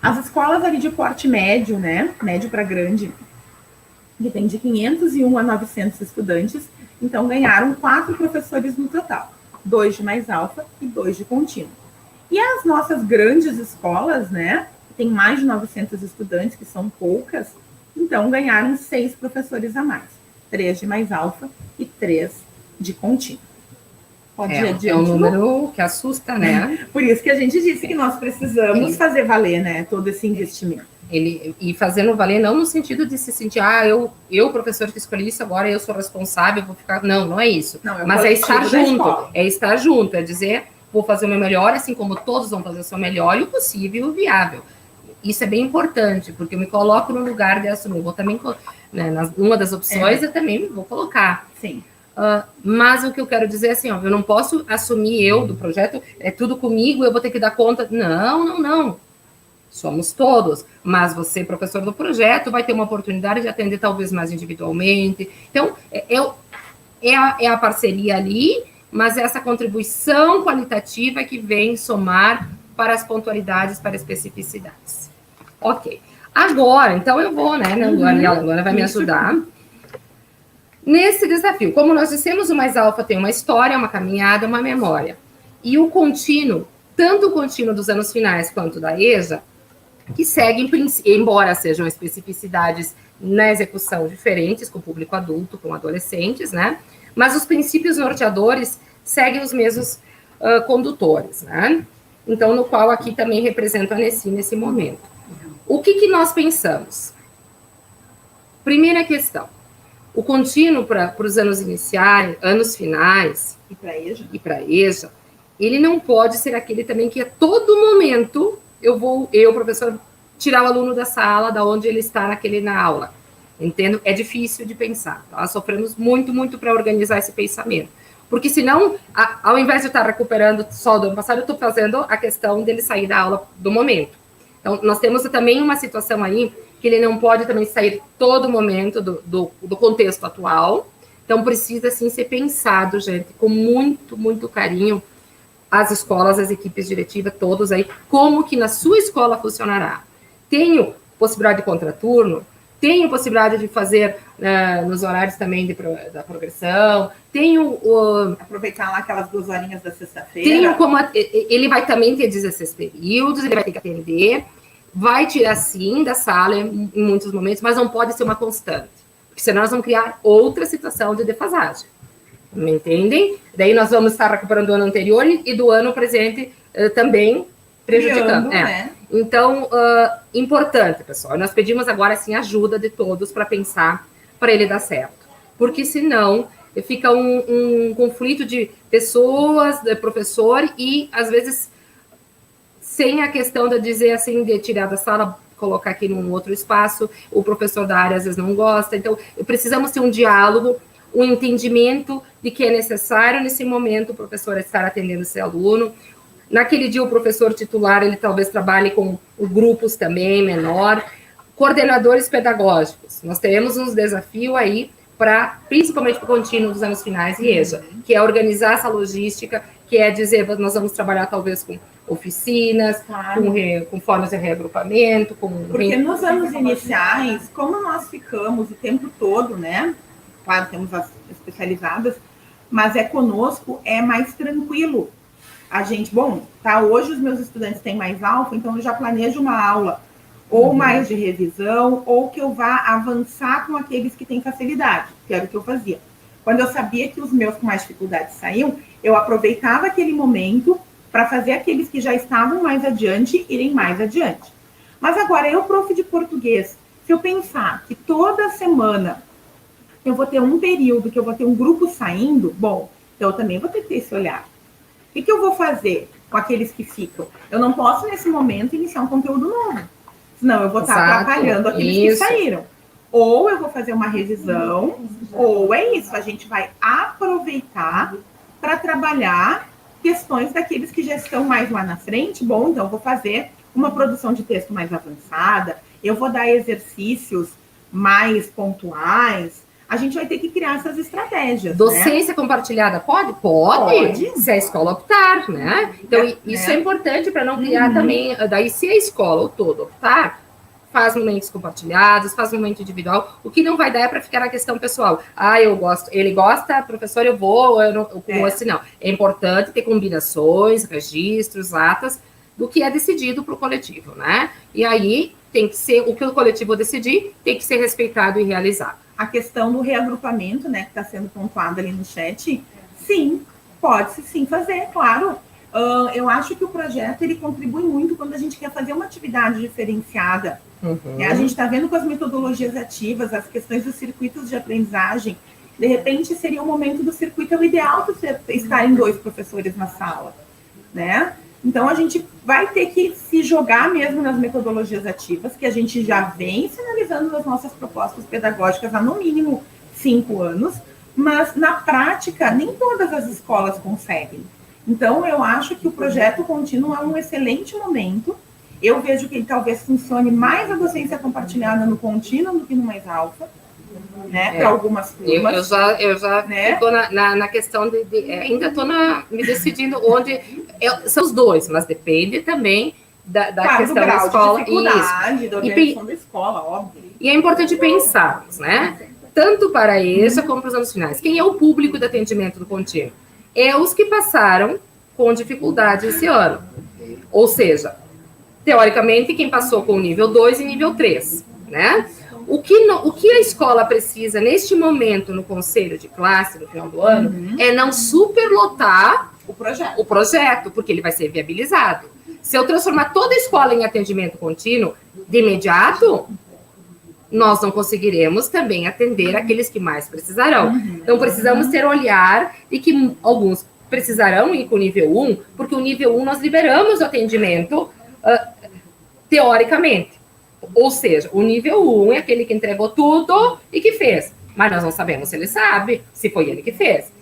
As escolas ali de porte médio, né, médio para grande, que tem de 501 a 900 estudantes, então ganharam 4 professores no total. 2 de mais alfa e 2 de contínuo. E as nossas grandes escolas, né, tem mais de 900 estudantes, que são poucas, então ganharam 6 professores a mais. 3 de mais alfa e 3 de contínuo. Pode ir adiante. É um número que assusta, né? Por isso que a gente disse que nós precisamos fazer valer, né, todo esse investimento. E fazendo valer não no sentido de se sentir, eu professor que escolhi isso, agora eu sou responsável, vou ficar... Não é isso. Não, mas é estar junto, é dizer, vou fazer o meu melhor, assim como todos vão fazer o seu melhor, e o possível e o viável. Isso é bem importante, porque eu me coloco no lugar de assumir. Eu vou também, né, uma das opções, eu também vou colocar. Sim. Mas o que eu quero dizer é assim, ó, eu não posso assumir eu do projeto, é tudo comigo, eu vou ter que dar conta. Não. Somos todos. Mas você, professor do projeto, vai ter uma oportunidade de atender talvez mais individualmente. Então, é a parceria ali, mas é essa contribuição qualitativa que vem somar para as pontualidades, para as especificidades. Ok. Agora, então eu vou, né, a Luana vai me ajudar. Nesse desafio, como nós dissemos, o Mais Alfa tem uma história, uma caminhada, uma memória. E o contínuo, tanto o contínuo dos anos finais quanto da EJA, que seguem, embora sejam especificidades na execução diferentes, com o público adulto, com adolescentes, né? Mas os princípios norteadores seguem os mesmos condutores, né? Então, no qual aqui também represento a Nessi nesse momento. O que nós pensamos? Primeira questão. O contínuo para os anos iniciais, anos finais e para a EJA, ele não pode ser aquele também que a todo momento eu, professor, tirar o aluno da sala, da onde ele está na aula. Entendo? É difícil de pensar. Nós sofremos muito para organizar esse pensamento. Porque senão, ao invés de estar recuperando só do ano passado, eu estou fazendo a questão dele sair da aula do momento. Então, nós temos também uma situação aí que ele não pode também sair todo momento do contexto atual. Então, precisa, sim, ser pensado, gente, com muito carinho, as escolas, as equipes diretivas, todos aí, como que na sua escola funcionará. Tenho possibilidade de contraturno, tenho possibilidade de fazer nos horários também da progressão, tenho... aproveitar lá aquelas 2 horinhas da sexta-feira. Tenho como... Ele vai também ter 16 períodos, ele vai ter que atender, vai tirar, sim, da sala em muitos momentos, mas não pode ser uma constante, porque senão nós vamos criar outra situação de defasagem. Me entendem? Daí nós vamos estar recuperando o ano anterior e do ano presente também prejudicando. Né? Então, importante, pessoal. Nós pedimos agora, assim, ajuda de todos para pensar para ele dar certo. Porque senão fica um conflito de pessoas, de professor e, às vezes, sem a questão de dizer assim, de tirar da sala, colocar aqui num outro espaço, o professor da área às vezes não gosta. Então, precisamos ter um diálogo, um entendimento de que é necessário, nesse momento, o professor estar atendendo esse aluno. Naquele dia, o professor titular, ele talvez trabalhe com grupos também, menor. Coordenadores pedagógicos. Nós teremos uns desafios aí, principalmente para o contínuo dos anos finais e EJA, que é organizar essa logística, que é dizer, nós vamos trabalhar talvez com oficinas, claro, com formas de reagrupamento. Porque nos anos iniciais, como nós ficamos o tempo todo, né? Claro, temos as especializadas, mas conosco é mais tranquilo. A gente, hoje os meus estudantes têm mais alfa, então eu já planejo uma aula ou mais de revisão, ou que eu vá avançar com aqueles que têm facilidade, que era o que eu fazia. Quando eu sabia que os meus com mais dificuldade saíam, eu aproveitava aquele momento para fazer aqueles que já estavam mais adiante irem mais adiante. Mas agora, eu, prof de português, se eu pensar que toda semana eu vou ter um período que eu vou ter um grupo saindo, então eu também vou ter que ter esse olhar. O que eu vou fazer com aqueles que ficam? Eu não posso, nesse momento, iniciar um conteúdo novo. Senão eu vou estar atrapalhando aqueles que saíram. Ou eu vou fazer uma revisão, ou é isso, a gente vai aproveitar para trabalhar questões daqueles que já estão mais lá na frente. Então eu vou fazer uma produção de texto mais avançada, eu vou dar exercícios mais pontuais. A gente vai ter que criar essas estratégias. Docência compartilhada pode? Pode, se a escola optar, né? Então, isso é importante para não criar também... Daí, se a escola, o todo, optar, faz momentos compartilhados, faz momento individual. O que não vai dar é para ficar na questão pessoal. Eu gosto, ele gosta, professor, eu vou, eu não, assim, não. É importante ter combinações, registros, atas, do que é decidido para o coletivo, né? E aí, tem que ser, o que o coletivo decidir, tem que ser respeitado e realizado. A questão do reagrupamento, né, que está sendo pontuado ali no chat, sim, pode-se sim fazer, claro. Eu acho que o projeto, ele contribui muito quando a gente quer fazer uma atividade diferenciada A gente está vendo com as metodologias ativas, as questões dos circuitos de aprendizagem, de repente seria o momento do circuito, é o ideal você estar em 2 professores na sala, né? Então, a gente vai ter que se jogar mesmo nas metodologias ativas, que a gente já vem sinalizando nas nossas propostas pedagógicas há, no mínimo, 5 anos, mas, na prática, nem todas as escolas conseguem. Então, eu acho que o projeto contínuo é um excelente momento. Eu vejo que ele talvez funcione mais a docência compartilhada no contínuo do que no mais alfa, né, para algumas turmas. Eu já né? estou na questão ainda estou me decidindo onde são os dois, mas depende também da questão do grau da escola. De dificuldade, da organização da escola, óbvio. E é importante pensarmos, né? Tanto para a EJA como para os anos finais. Quem é o público de atendimento do contínuo? É os que passaram com dificuldade esse ano. Ou seja, teoricamente, quem passou com o nível 2 e nível 3, né? O que a escola precisa, neste momento, no conselho de classe, no final do ano, é não superlotar o projeto, porque ele vai ser viabilizado. Se eu transformar toda a escola em atendimento contínuo, de imediato, nós não conseguiremos também atender aqueles que mais precisarão. Então, precisamos ter um olhar de que alguns precisarão ir com o nível 1, porque o nível 1 nós liberamos o atendimento teoricamente. Ou seja, o nível 1 é aquele que entregou tudo e que fez. Mas nós não sabemos se ele sabe, se foi ele que fez.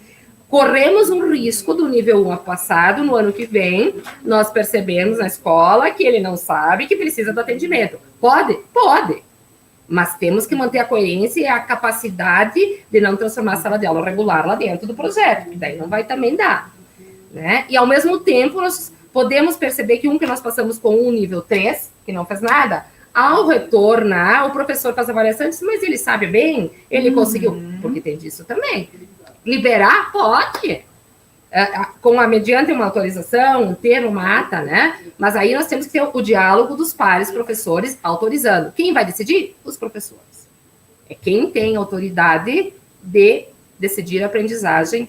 Corremos um risco do nível 1 passado, no ano que vem, nós percebemos na escola que ele não sabe, que precisa do atendimento. Pode? Pode. Mas temos que manter a coerência e a capacidade de não transformar a sala de aula regular lá dentro do projeto, que daí não vai também dar. Né? E, ao mesmo tempo, nós podemos perceber que que nós passamos com um nível 3, que não fez nada, ao retornar, o professor faz avaliação e diz, mas ele sabe bem, ele conseguiu, porque tem disso também. Liberar, pode. Mediante uma autorização, um termo, uma ata, né? Mas aí nós temos que ter o diálogo dos pares professores autorizando. Quem vai decidir? Os professores. É quem tem autoridade de decidir a aprendizagem,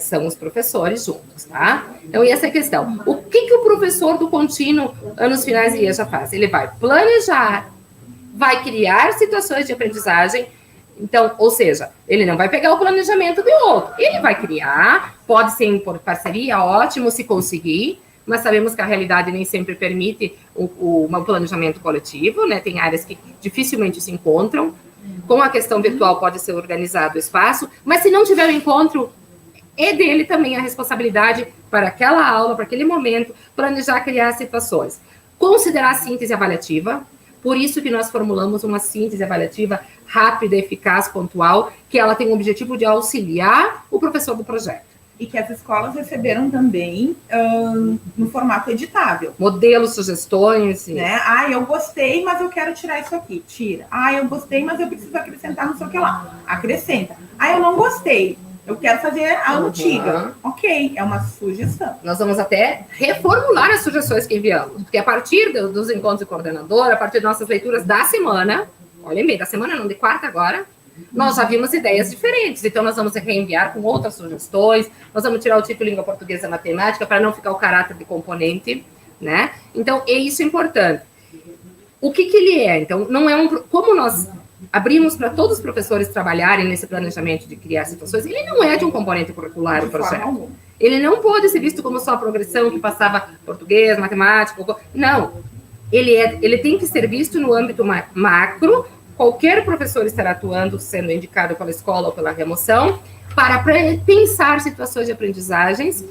são os professores juntos, tá? Então, e essa é a questão. O que o professor do contínuo, anos finais e EJA faz? Ele vai planejar, vai criar situações de aprendizagem. Então, ou seja, ele não vai pegar o planejamento do outro. Ele vai criar, pode ser por parceria, ótimo, se conseguir, mas sabemos que a realidade nem sempre permite um planejamento coletivo, né? Tem áreas que dificilmente se encontram. Com a questão virtual pode ser organizado o espaço, mas se não tiver o encontro, é dele também a responsabilidade para aquela aula, para aquele momento, planejar, criar situações. Considerar a síntese avaliativa, por isso que nós formulamos uma síntese avaliativa rápida, eficaz, pontual, que ela tem o objetivo de auxiliar o professor do projeto. E que as escolas receberam também no formato editável. Modelos, sugestões. Né? Eu gostei, mas eu quero tirar isso aqui. Tira. Eu gostei, mas eu preciso acrescentar não sei o que lá. Acrescenta. Eu não gostei. Eu quero fazer a antiga. Ok, é uma sugestão. Nós vamos até reformular as sugestões que enviamos, porque a partir dos encontros de coordenador, a partir de nossas leituras da semana, olha bem, da semana não, de quarta agora, nós já vimos ideias diferentes. Então, nós vamos reenviar com outras sugestões, nós vamos tirar o tipo língua portuguesa e matemática para não ficar o caráter de componente, né? Então, isso é importante. O que ele é? Então, não é como nós abrimos para todos os professores trabalharem nesse planejamento de criar situações, ele não é de um componente curricular o projeto. Ele não pode ser visto como só a progressão que passava português, matemática, não. Ele tem que ser visto no âmbito macro, qualquer professor estará atuando, sendo indicado pela escola ou pela remoção, para pensar situações de aprendizagens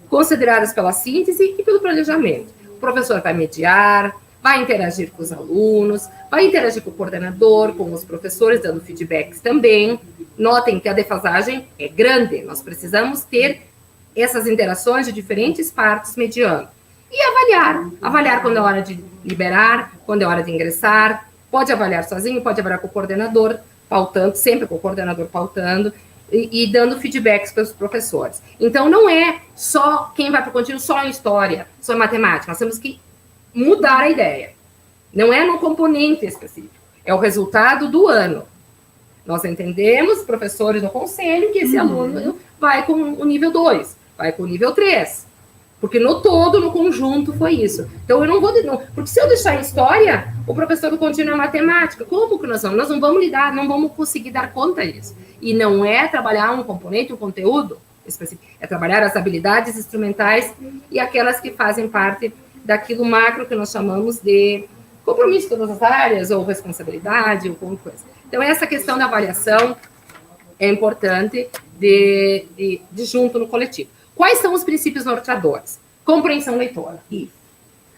consideradas pela síntese e pelo planejamento. O professor vai mediar, vai interagir com os alunos, vai interagir com o coordenador, com os professores, dando feedbacks também. Notem que a defasagem é grande, nós precisamos ter essas interações de diferentes partes mediando. E avaliar quando é hora de liberar, quando é hora de ingressar, pode avaliar sozinho, pode avaliar com o coordenador, pautando, sempre com o coordenador pautando, e dando feedbacks para os professores. Então, não é só quem vai para o contínuo só em história, só em matemática, nós temos que mudar a ideia. Não é no componente específico, é o resultado do ano. Nós entendemos, professores do conselho, que esse aluno vai com o nível 2, vai com o nível 3. Porque no todo, no conjunto, foi isso. Então, eu não vou... Porque se eu deixar em história, o professor do contínuo é matemática. Como que nós vamos? Nós não vamos lidar, não vamos conseguir dar conta disso. E não é trabalhar um componente, um conteúdo específico. É trabalhar as habilidades instrumentais e aquelas que fazem parte daquilo macro que nós chamamos de compromisso de todas as áreas, ou responsabilidade, ou qualquer coisa. Então, essa questão da avaliação é importante de junto no coletivo. Quais são os princípios norteadores? Compreensão leitora. Isso.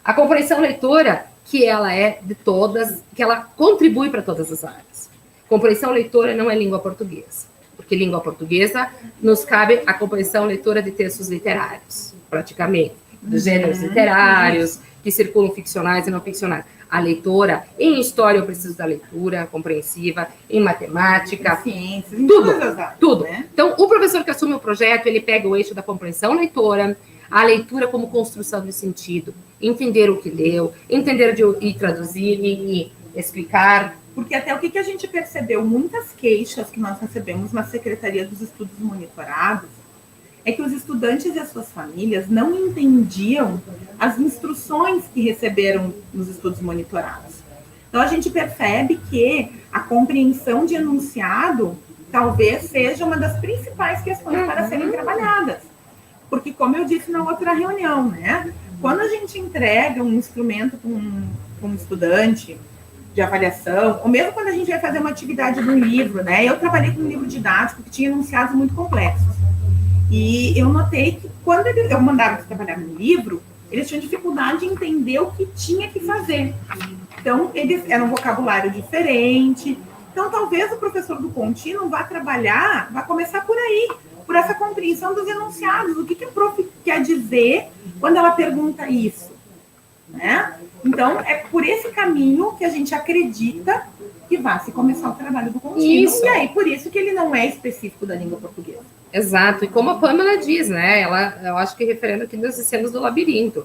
A compreensão leitora, que ela é de todas, que ela contribui para todas as áreas. Compreensão leitora não é língua portuguesa, porque língua portuguesa nos cabe a compreensão leitora de textos literários, praticamente, dos gêneros literários, que circulam ficcionais e não ficcionais. A leitora, em história eu preciso da leitura compreensiva, em matemática, ciências, em tudo, todas as áreas, tudo. Né? Então, o professor que assume o projeto, ele pega o eixo da compreensão leitora, a leitura como construção de sentido, entender o que leu, entender e traduzir e explicar. Porque até o que a gente percebeu, muitas queixas que nós recebemos na Secretaria dos Estudos Monitorados, é que os estudantes e as suas famílias não entendiam as instruções que receberam nos estudos monitorados. Então, a gente percebe que a compreensão de enunciado talvez seja uma das principais questões para serem trabalhadas. Porque, como eu disse na outra reunião, né? Quando a gente entrega um instrumento para um estudante de avaliação, ou mesmo quando a gente vai fazer uma atividade de um livro, né? Eu trabalhei com um livro didático que tinha enunciados muito complexos. E eu notei que quando eu mandava eles trabalhar no livro, eles tinham dificuldade de entender o que tinha que fazer. Então, eles eram um vocabulário diferente. Então, talvez o professor do contínuo vá começar por aí, por essa compreensão dos enunciados. O que a prof quer dizer quando ela pergunta isso? Né? Então, é por esse caminho que a gente acredita que vai se começar o trabalho do contínuo. Isso. E aí, por isso que ele não é específico da língua portuguesa. Exato, e como a Pamela diz, né? Eu acho que referendo aqui nos ensinos do labirinto.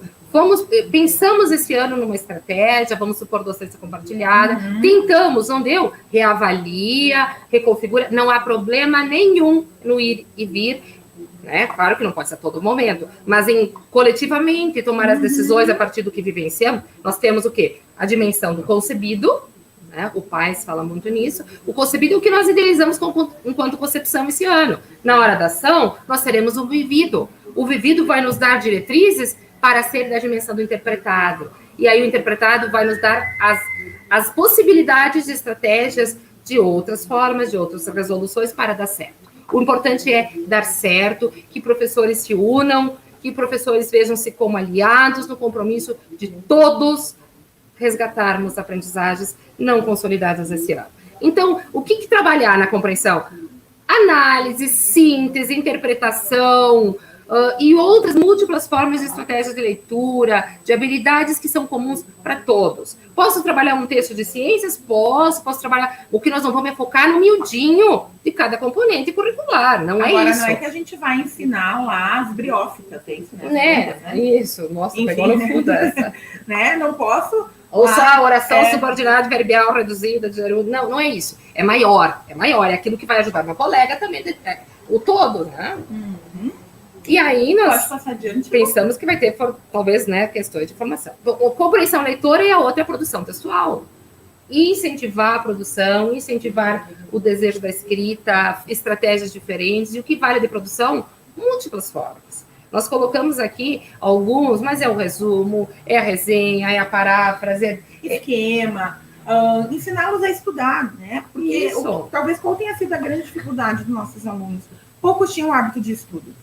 Pensamos esse ano numa estratégia, vamos supor docência compartilhada, tentamos, não deu? Reavalia, reconfigura, não há problema nenhum no ir e vir, né? Claro que não pode ser a todo momento, mas em coletivamente tomar as decisões a partir do que vivenciamos, nós temos o quê? A dimensão do concebido, né? O Paes fala muito nisso. O concebido é o que nós idealizamos enquanto concepção esse ano. Na hora da ação, nós teremos o vivido. O vivido vai nos dar diretrizes para ser da dimensão do interpretado. E aí o interpretado vai nos dar as possibilidades de estratégias de outras formas, de outras resoluções para dar certo. O importante é dar certo, que professores se unam, que professores vejam-se como aliados no compromisso de todos resgatarmos aprendizagens não consolidadas esse ano. Então, o que trabalhar na compreensão? Análise, síntese, interpretação e outras múltiplas formas de estratégias de leitura, de habilidades que são comuns para todos. Posso trabalhar um texto de ciências? Posso trabalhar... O que nós não vamos é focar no miudinho de cada componente curricular, não é isso. Agora, não é que a gente vai ensinar lá as briófitas, é isso, né? Isso, nossa, pegou no fundo essa. Né? Não posso... Ou só a oração subordinada adverbial reduzida, de gerúndio. Não é isso. É maior. É aquilo que vai ajudar meu colega também. O todo, né? E aí nós pensamos que vai ter, talvez, né, questões de formação. A compreensão leitora e a outra é a produção textual. Incentivar a produção, incentivar o desejo da escrita, estratégias diferentes. E o que vale de produção? Múltiplas formas. Nós colocamos aqui alguns, mas é o resumo, é a resenha, é a paráfrase, é esquema, ensiná-los a estudar, né? Porque talvez qual tenha sido a grande dificuldade dos nossos alunos? Poucos tinham o hábito de estudo.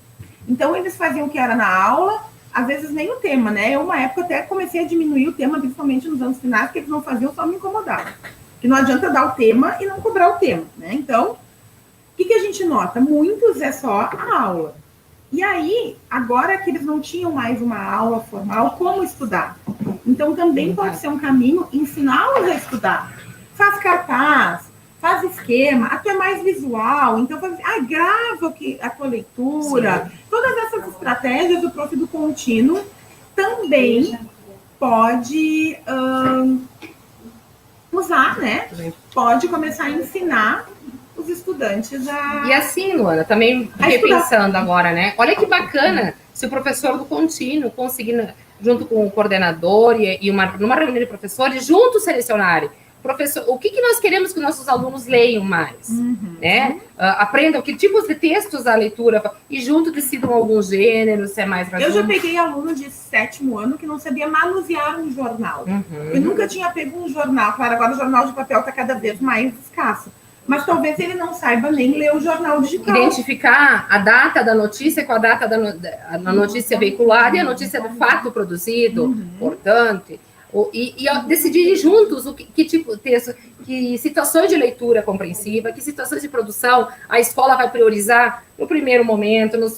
Então, eles faziam o que era na aula, às vezes nem o tema, né? Eu, uma época, até comecei a diminuir o tema, principalmente nos anos finais, porque eles não faziam, só me incomodavam. Porque não adianta dar o tema e não cobrar o tema, né? Então, o que a gente nota? Muitos é só a aula. E aí, agora que eles não tinham mais uma aula formal, como estudar? Então, também pode ser um caminho ensiná-los a estudar. Faz cartaz, faz esquema, até mais visual. Então, grava a tua leitura. Sim. Todas essas estratégias, o prof do contínuo também pode usar, né? Pode começar a ensinar os estudantes a... E assim, Luana, também repensando agora, né? Olha que bacana Se o professor do contínuo conseguir, junto com o coordenador e numa reunião de professores, juntos selecionarem professor, o que nós queremos que nossos alunos leiam mais, né? Aprendam que tipos de textos a leitura e junto decidam algum gênero, se é mais... Eu já peguei aluno de 7º ano que não sabia manusear um jornal. Eu nunca tinha pego um jornal. Claro, agora o jornal de papel está cada vez mais escasso. Mas talvez ele não saiba nem ler o jornal digital. Identificar a data da notícia com a data da notícia veiculada e a notícia do fato produzido, importante... E decidir juntos que tipo de texto, que situações de leitura compreensiva, que situações de produção a escola vai priorizar no primeiro momento, no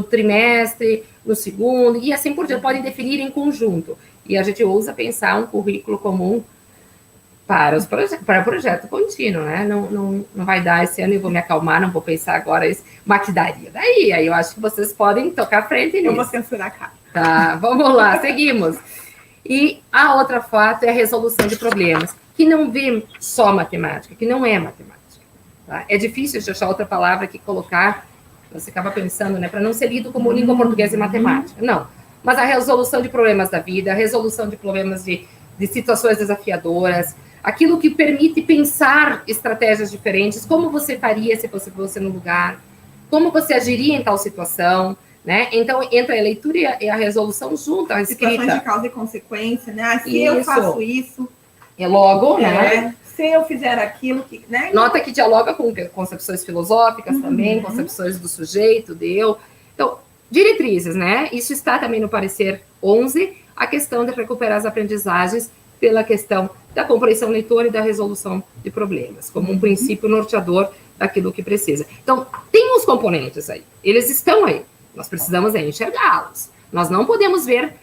trimestre, no segundo, e assim por diante, podem definir em conjunto. E a gente ousa pensar um currículo comum para o projeto contínuo, né? Não vai dar esse ano, eu vou me acalmar, não vou pensar agora isso, mas que daria daí. Aí eu acho que vocês podem tocar frente nisso. Eu vou censurar a cara. Tá, vamos lá, seguimos. E a outra fato é a resolução de problemas, que não vê só matemática, que não é matemática. Tá? É difícil de achar outra palavra que colocar, você acaba pensando, né, para não ser lido como língua portuguesa e matemática. Não, mas a resolução de problemas da vida, a resolução de problemas de situações desafiadoras, aquilo que permite pensar estratégias diferentes, como você faria se fosse você no lugar, como você agiria em tal situação, né? Então, entra a leitura e a resolução junto, a escrita. Situações de causa e consequência, né? Se eu faço isso... É logo, né? Se eu fizer aquilo... né? Nota que dialoga com concepções filosóficas também, concepções do sujeito, de eu. Então, diretrizes, né? Isso está também no parecer 11, a questão de recuperar as aprendizagens pela questão da compreensão leitora e da resolução de problemas, como um princípio norteador daquilo que precisa. Então, tem os componentes aí, eles estão aí. Nós precisamos enxergá-los. Nós não podemos ver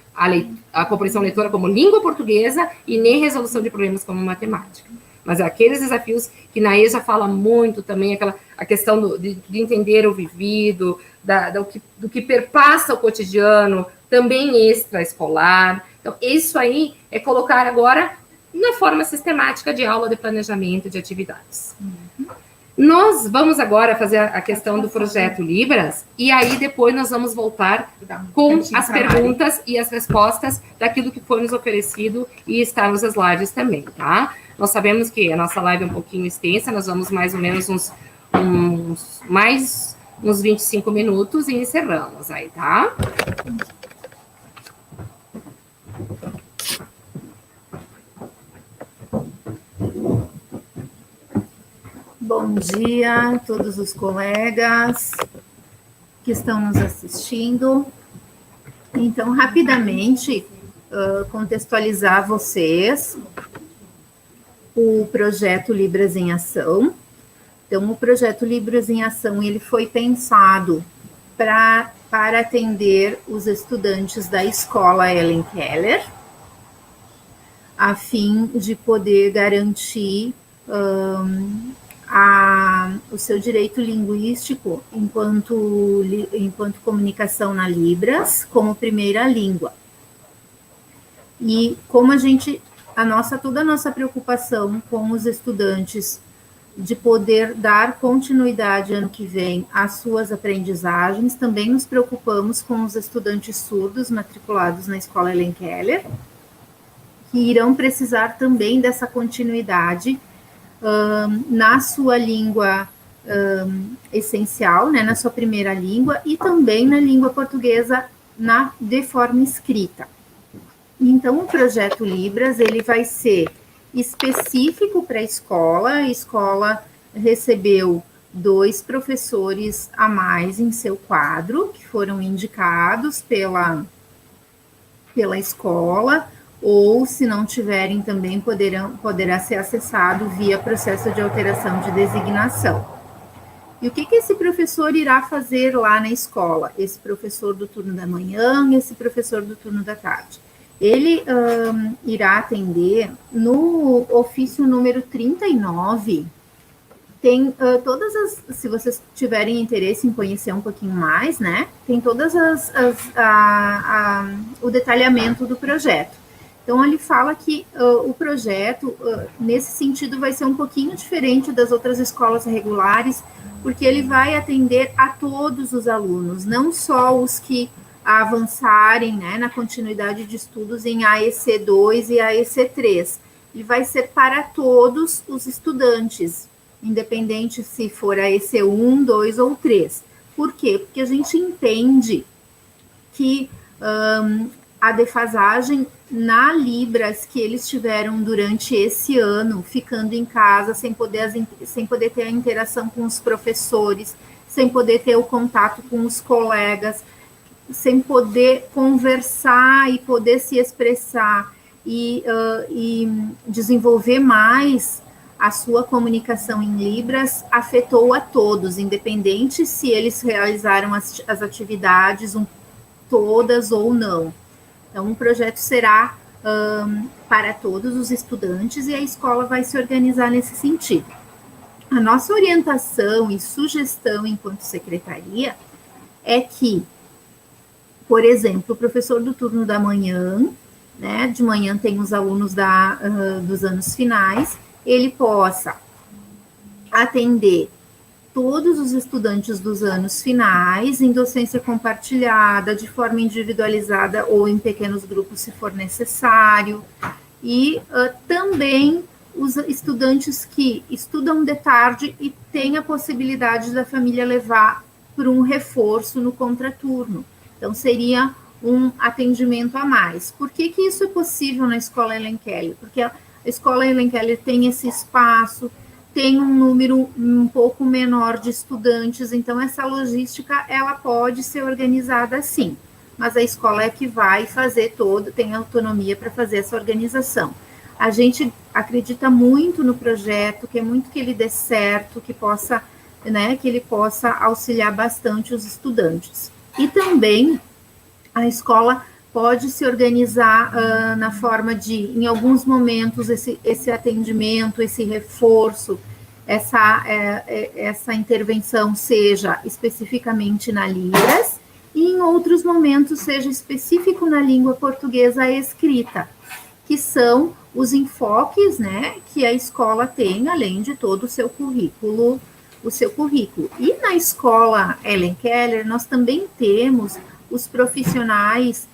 a compreensão leitora como língua portuguesa e nem resolução de problemas como matemática. Mas aqueles desafios que na EJA fala muito também, a questão de entender o vivido, do que perpassa o cotidiano, também extraescolar. Então, isso aí é colocar agora na forma sistemática de aula de planejamento de atividades. Nós vamos agora fazer a questão do projeto Libras, e aí depois nós vamos voltar com as perguntas e as respostas daquilo que foi nos oferecido e está nos slides também, tá? Nós sabemos que a nossa live é um pouquinho extensa, nós vamos mais ou menos uns 25 minutos e encerramos aí, tá? Bom dia a todos os colegas que estão nos assistindo. Então, rapidamente, contextualizar vocês o projeto Libras em Ação. Então, o projeto Libras em Ação, ele foi pensado para atender os estudantes da escola Helen Keller, a fim de poder garantir o seu direito linguístico enquanto comunicação na Libras como primeira língua. E como toda a nossa preocupação com os estudantes de poder dar continuidade ano que vem às suas aprendizagens, também nos preocupamos com os estudantes surdos matriculados na escola Helen Keller, que irão precisar também dessa continuidade na sua língua essencial, né, na sua primeira língua, e também na língua portuguesa de forma escrita. Então, o projeto Libras, ele vai ser específico para a escola recebeu 2 professores a mais em seu quadro, que foram indicados pela escola, ou, se não tiverem, também poderá ser acessado via processo de alteração de designação. E o que esse professor irá fazer lá na escola? Esse professor do turno da manhã e esse professor do turno da tarde. Ele irá atender no ofício número 39, tem se vocês tiverem interesse em conhecer um pouquinho mais, né, tem todas o detalhamento do projeto. Então, ele fala que o projeto, nesse sentido, vai ser um pouquinho diferente das outras escolas regulares, porque ele vai atender a todos os alunos, não só os que avançarem, né, na continuidade de estudos em AEC2 e AEC3. Ele vai ser para todos os estudantes, independente se for AEC1, 2 ou 3. Por quê? Porque a gente entende que a defasagem na Libras que eles tiveram durante esse ano, ficando em casa, sem poder ter a interação com os professores, sem poder ter o contato com os colegas, sem poder conversar e poder se expressar e desenvolver mais a sua comunicação em Libras, afetou a todos, independente se eles realizaram as atividades todas ou não. Então, o projeto será para todos os estudantes e a escola vai se organizar nesse sentido. A nossa orientação e sugestão enquanto secretaria é que, por exemplo, o professor do turno da manhã, né, de manhã tem os alunos dos anos finais, ele possa atender todos os estudantes dos anos finais em docência compartilhada, de forma individualizada ou em pequenos grupos, se for necessário, e também os estudantes que estudam de tarde e têm a possibilidade da família levar para um reforço no contraturno. Então, seria um atendimento a mais. Por que isso é possível na Escola Ellen Keller? Porque a Escola Ellen Keller tem esse espaço, tem um número um pouco menor de estudantes, então essa logística, ela pode ser organizada assim, mas a escola é que vai fazer tem autonomia para fazer essa organização. A gente acredita muito no projeto, quer muito que ele dê certo, que possa, né, que ele possa auxiliar bastante os estudantes. E também a escola pode se organizar na forma de, em alguns momentos, esse atendimento, esse reforço, essa intervenção seja especificamente na Libras, e em outros momentos seja específico na língua portuguesa escrita, que são os enfoques, né, que a escola tem, além de todo o seu currículo. E na Escola Ellen Keller, nós também temos os profissionais,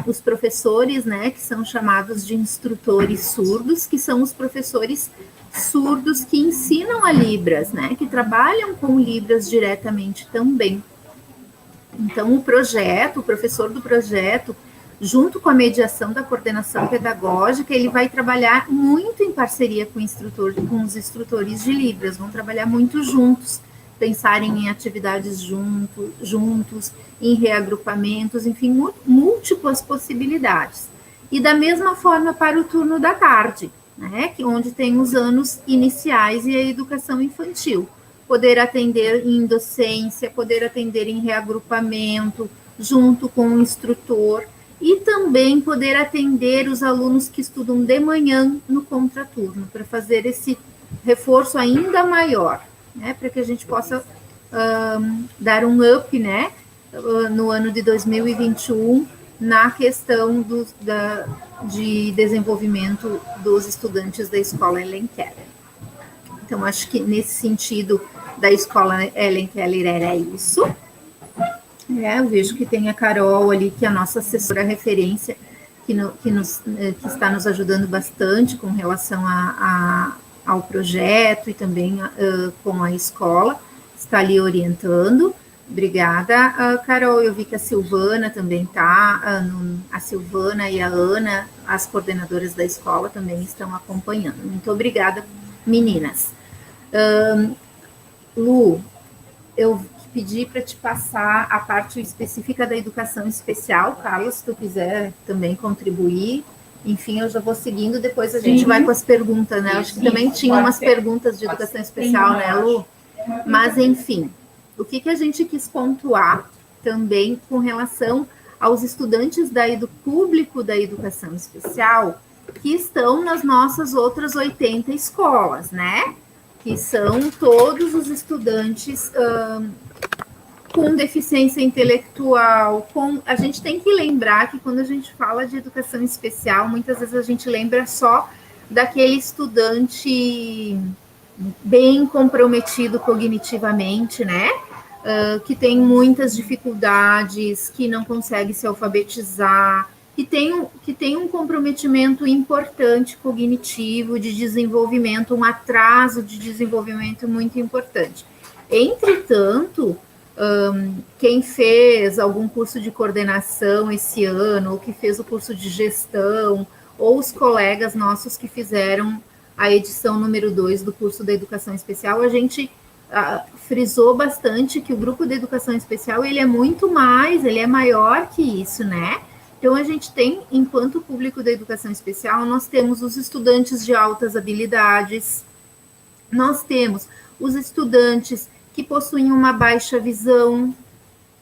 os professores, né, que são chamados de instrutores surdos, que são os professores surdos que ensinam a Libras, né, que trabalham com Libras diretamente também. Então, o professor do projeto, junto com a mediação da coordenação pedagógica, ele vai trabalhar muito em parceria com os instrutores de Libras, vão trabalhar muito juntos, pensarem em atividades juntos, em reagrupamentos, enfim, múltiplas possibilidades. E da mesma forma para o turno da tarde, né, onde tem os anos iniciais e a educação infantil. Poder atender em docência, poder atender em reagrupamento, junto com o instrutor, e também poder atender os alunos que estudam de manhã no contraturno, para fazer esse reforço ainda maior, né, para que a gente possa dar um up, né, no ano de 2021, na questão de desenvolvimento dos estudantes da Escola Ellen Keller. Então, acho que nesse sentido da Escola Ellen Keller era isso. Eu vejo que tem a Carol ali, que é a nossa assessora referência, que está nos ajudando bastante com relação ao projeto e também com a escola, está ali orientando. Obrigada, Carol. Eu vi que a Silvana também está, a Silvana e a Ana, as coordenadoras da escola, também estão acompanhando. Muito obrigada, meninas. Lu, eu pedi para te passar a parte específica da educação especial, Carlos, se tu quiser também contribuir. Enfim, eu já vou seguindo, depois a gente vai com as perguntas, né? Acho que também tinha umas perguntas de educação especial, né, Lu? Mas, enfim, o que a gente quis pontuar também com relação aos estudantes do público da educação especial que estão nas nossas outras 80 escolas, né? Que são todos os estudantes com deficiência intelectual, a gente tem que lembrar que quando a gente fala de educação especial, muitas vezes a gente lembra só daquele estudante bem comprometido cognitivamente, né? Que tem muitas dificuldades, que não consegue se alfabetizar, que tem um comprometimento importante cognitivo, de desenvolvimento, um atraso de desenvolvimento muito importante. Entretanto, quem fez algum curso de coordenação esse ano, ou que fez o curso de gestão, ou os colegas nossos que fizeram a edição número 2 do curso da Educação Especial, a gente frisou bastante que o grupo de Educação Especial, ele é muito mais, ele é maior que isso, né? Então, a gente tem, enquanto público da Educação Especial, nós temos os estudantes de altas habilidades, nós temos os estudantes que possuem uma baixa visão,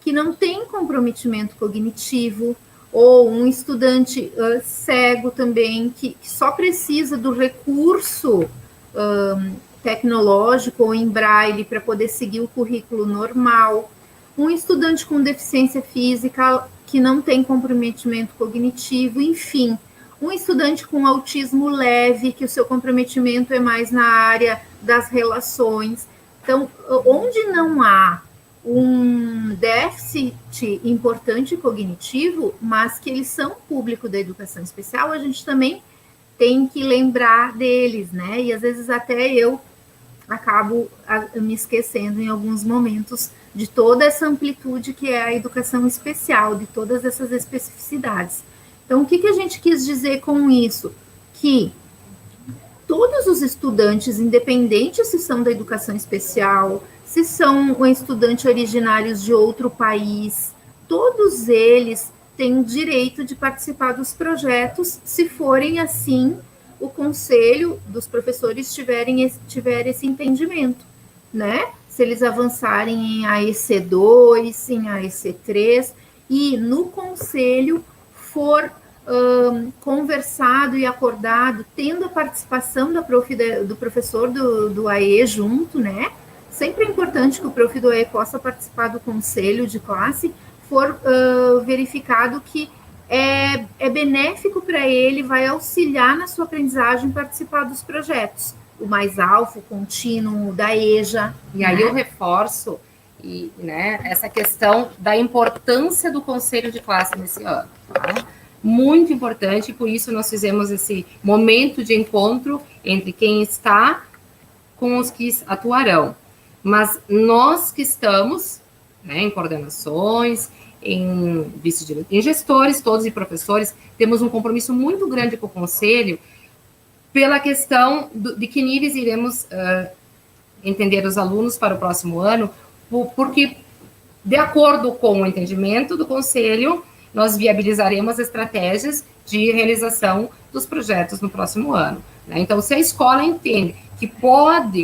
que não tem comprometimento cognitivo, ou um estudante cego também, que só precisa do recurso tecnológico ou em braille para poder seguir o currículo normal, um estudante com deficiência física que não tem comprometimento cognitivo, enfim, um estudante com autismo leve, que o seu comprometimento é mais na área das relações. Então, onde não há um déficit importante cognitivo, mas que eles são público da educação especial, a gente também tem que lembrar deles, né? E às vezes até eu acabo me esquecendo em alguns momentos de toda essa amplitude que é a educação especial, de todas essas especificidades. Então, o que a gente quis dizer com isso? Que todos os estudantes, independente se são da educação especial, se são estudantes originários de outro país, todos eles têm o direito de participar dos projetos, se forem assim, o conselho dos professores tiver esse entendimento, né? Se eles avançarem em AEC2, em AEC3, e no conselho for conversado e acordado, tendo a participação do professor do AE junto, né? Sempre é importante que o prof do AE possa participar do conselho de classe, for verificado que é benéfico para ele, vai auxiliar na sua aprendizagem participar dos projetos, o Mais Alfa, o contínuo, da EJA. E aí eu reforço né, essa questão da importância do conselho de classe nesse ano, tá? Muito importante, por isso nós fizemos esse momento de encontro entre quem está com os que atuarão. Mas nós que estamos, né, em coordenações, em gestores todos e professores, temos um compromisso muito grande com o conselho pela questão de que níveis iremos entender os alunos para o próximo ano, porque, de acordo com o entendimento do conselho, nós viabilizaremos estratégias de realização dos projetos no próximo ano, né? Então, se a escola entende que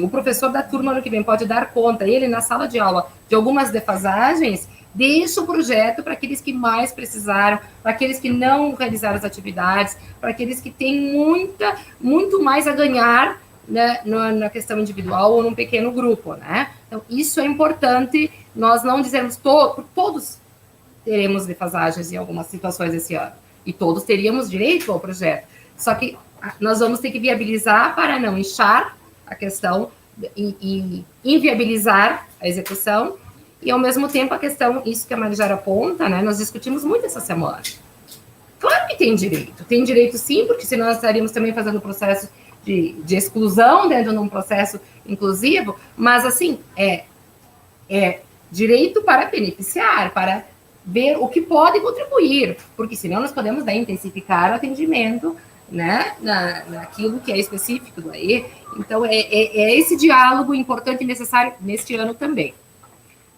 o professor da turma ano que vem pode dar conta, ele na sala de aula, de algumas defasagens, deixa o projeto para aqueles que mais precisaram, para aqueles que não realizaram as atividades, para aqueles que têm muito mais a ganhar, né, na questão individual ou num pequeno grupo, né? Então, isso é importante, nós não dizemos todos teremos defasagens em algumas situações esse ano, e todos teríamos direito ao projeto, só que nós vamos ter que viabilizar para não inchar a questão e inviabilizar a execução, e ao mesmo tempo a questão, isso que a Marijara aponta, né, nós discutimos muito essa semana. Claro que tem direito sim, porque senão nós estaríamos também fazendo processo de exclusão dentro de um processo inclusivo, mas assim, é direito para beneficiar, para ver o que pode contribuir, porque senão nós podemos intensificar o atendimento, né, naquilo que é específico do AE. Então, é esse diálogo importante e necessário neste ano também.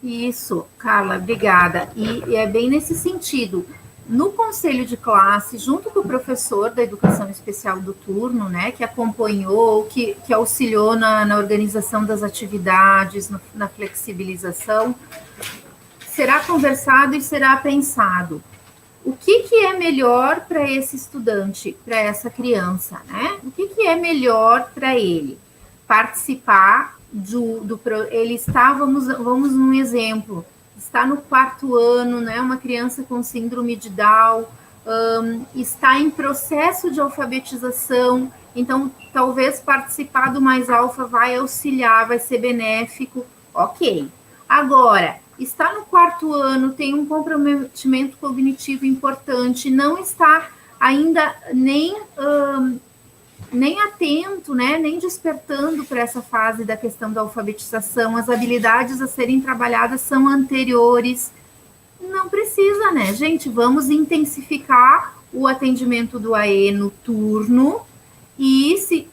Isso, Carla, obrigada. E é bem nesse sentido. No conselho de classe, junto com o professor da educação especial do turno, né, que acompanhou, que auxiliou na organização das atividades, na flexibilização, será conversado e será pensado o que é melhor para esse estudante, para essa criança, né? O que é melhor para ele? Participar ele está, vamos um exemplo, está no 4º ano, né, uma criança com síndrome de Down, está em processo de alfabetização, então talvez participar do Mais Alfa vai auxiliar, vai ser benéfico, ok. Agora, está no 4º ano, tem um comprometimento cognitivo importante, não está ainda nem atento, né, nem despertando para essa fase da questão da alfabetização, as habilidades a serem trabalhadas são anteriores. Não precisa, né, gente? Vamos intensificar o atendimento do AE noturno e,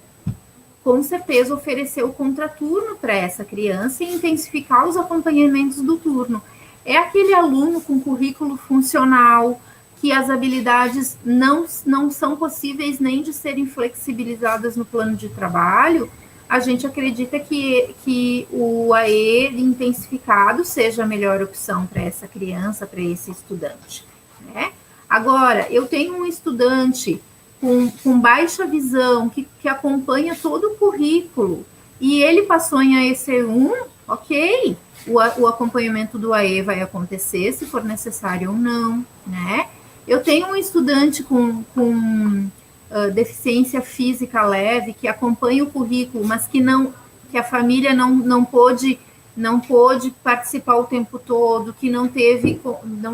com certeza, oferecer o contraturno para essa criança e intensificar os acompanhamentos do turno. É aquele aluno com currículo funcional, que as habilidades não são possíveis nem de serem flexibilizadas no plano de trabalho, a gente acredita que o AE intensificado seja a melhor opção para essa criança, para esse estudante, né? Agora, eu tenho um estudante com baixa visão, que acompanha todo o currículo, e ele passou em AEC1, ok, o acompanhamento do AE vai acontecer, se for necessário ou não, né? Eu tenho um estudante com deficiência física leve, que acompanha o currículo, mas que a família não pôde participar o tempo todo, que não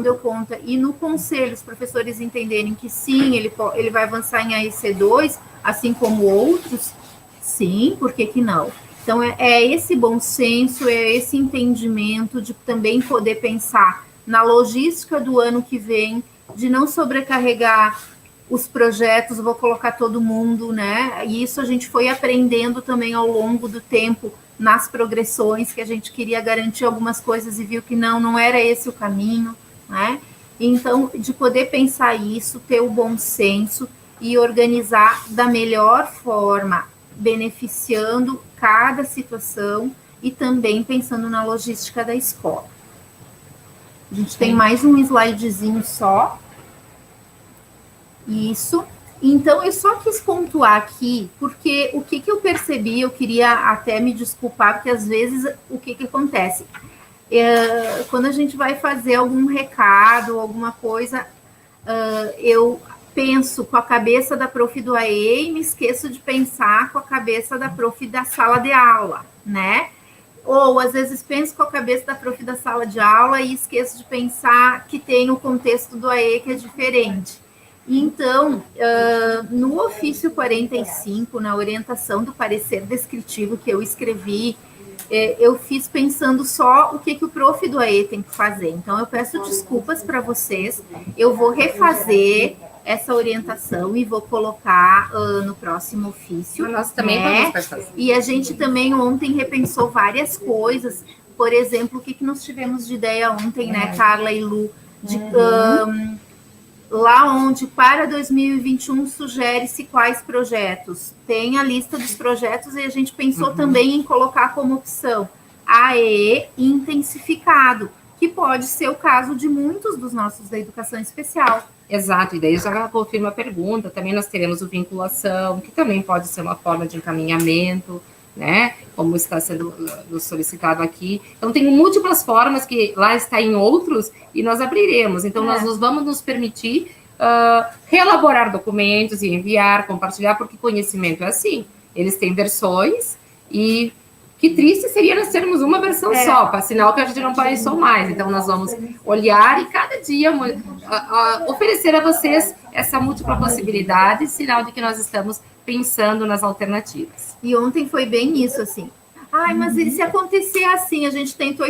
deu conta, e no conselho os professores entenderem que sim, ele vai avançar em AEC2, assim como outros, sim, por que não? Então, é esse bom senso, é esse entendimento de também poder pensar na logística do ano que vem, de não sobrecarregar os projetos, vou colocar todo mundo, né? E isso a gente foi aprendendo também ao longo do tempo, nas progressões, que a gente queria garantir algumas coisas e viu que não era esse o caminho, né? Então, de poder pensar isso, ter o bom senso e organizar da melhor forma, beneficiando cada situação e também pensando na logística da escola. A gente tem mais um slidezinho só. Isso. Então, eu só quis pontuar aqui, porque o que eu percebi, eu queria até me desculpar, porque às vezes o que acontece? Quando a gente vai fazer algum recado, alguma coisa, eu penso com a cabeça da prof do AE e me esqueço de pensar com a cabeça da prof da sala de aula, né? Ou, às vezes, penso com a cabeça da prof da sala de aula e esqueço de pensar que tem o contexto do AE que é diferente. Então, no ofício 45, na orientação do parecer descritivo que eu escrevi, eu fiz pensando só o que o prof do AE tem que fazer. Então, eu peço desculpas para vocês, eu vou refazer essa orientação e vou colocar no próximo ofício. Nós também vamos fazer. E a gente também ontem repensou várias coisas, por exemplo, o que nós tivemos de ideia ontem, né, Carla e Lu, de... lá onde para 2021 sugere-se quais projetos. Tem a lista dos projetos e a gente pensou também em colocar como opção AE intensificado, que pode ser o caso de muitos dos nossos da educação especial. Exato, e daí já confirma a pergunta, também nós teremos o vinculação, que também pode ser uma forma de encaminhamento, né, como está sendo solicitado aqui. Então, tem múltiplas formas que lá está em outros e nós abriremos. Então, nós vamos nos permitir reelaborar documentos e enviar, compartilhar, porque conhecimento é assim. Eles têm versões e que triste seria nós termos uma versão só, para sinal que a gente não pensou mais. Então, nós vamos olhar e cada dia oferecer a vocês essa múltipla possibilidade, sinal de que nós estamos pensando nas alternativas. E ontem foi bem isso, assim. Mas e se acontecer assim, a gente tentou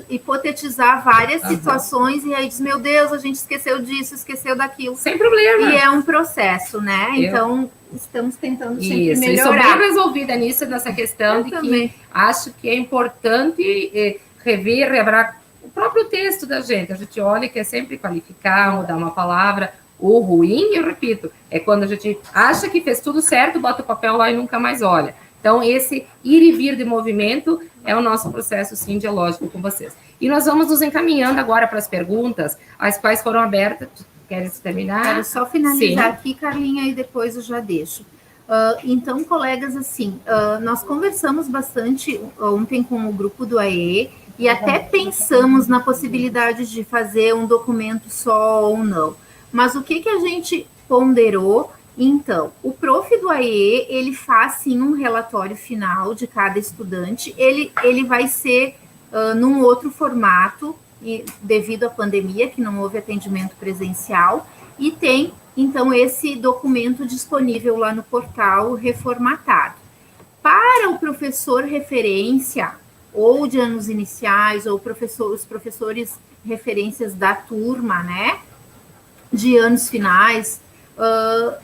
hipotetizar várias situações e aí diz, meu Deus, a gente esqueceu disso, esqueceu daquilo. Sem problema. E é um processo, né? Então, estamos tentando sempre melhorar. Isso, eu sou bem resolvida nisso, nessa questão de que acho que é importante rever, reabrar o próprio texto da gente. A gente olha que é sempre qualificar, mudar uma palavra. O ruim, eu repito, é quando a gente acha que fez tudo certo, bota o papel lá e nunca mais olha. Então, esse ir e vir de movimento é o nosso processo, sim, dialógico com vocês. E nós vamos nos encaminhando agora para as perguntas, as quais foram abertas. Queres terminar? Quero só finalizar aqui, Carlinha, e depois eu já deixo. Então, colegas, assim, nós conversamos bastante ontem com o grupo do AE e até pensamos na possibilidade de fazer um documento só ou não. Mas o que a gente ponderou? Então, o prof do AE, ele faz sim um relatório final de cada estudante, ele vai ser num outro formato, e devido à pandemia, que não houve atendimento presencial, e tem, então, esse documento disponível lá no portal reformatado. Para o professor referência, ou de anos iniciais, ou os professores referências da turma, né, de anos finais,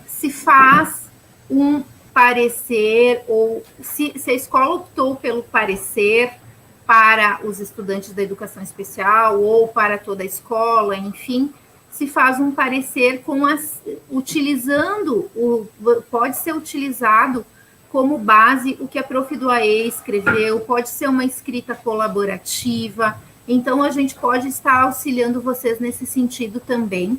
se faz um parecer, ou se a escola optou pelo parecer para os estudantes da educação especial, ou para toda a escola, enfim, se faz um parecer pode ser utilizado como base o que a prof do AE escreveu, pode ser uma escrita colaborativa, então a gente pode estar auxiliando vocês nesse sentido também,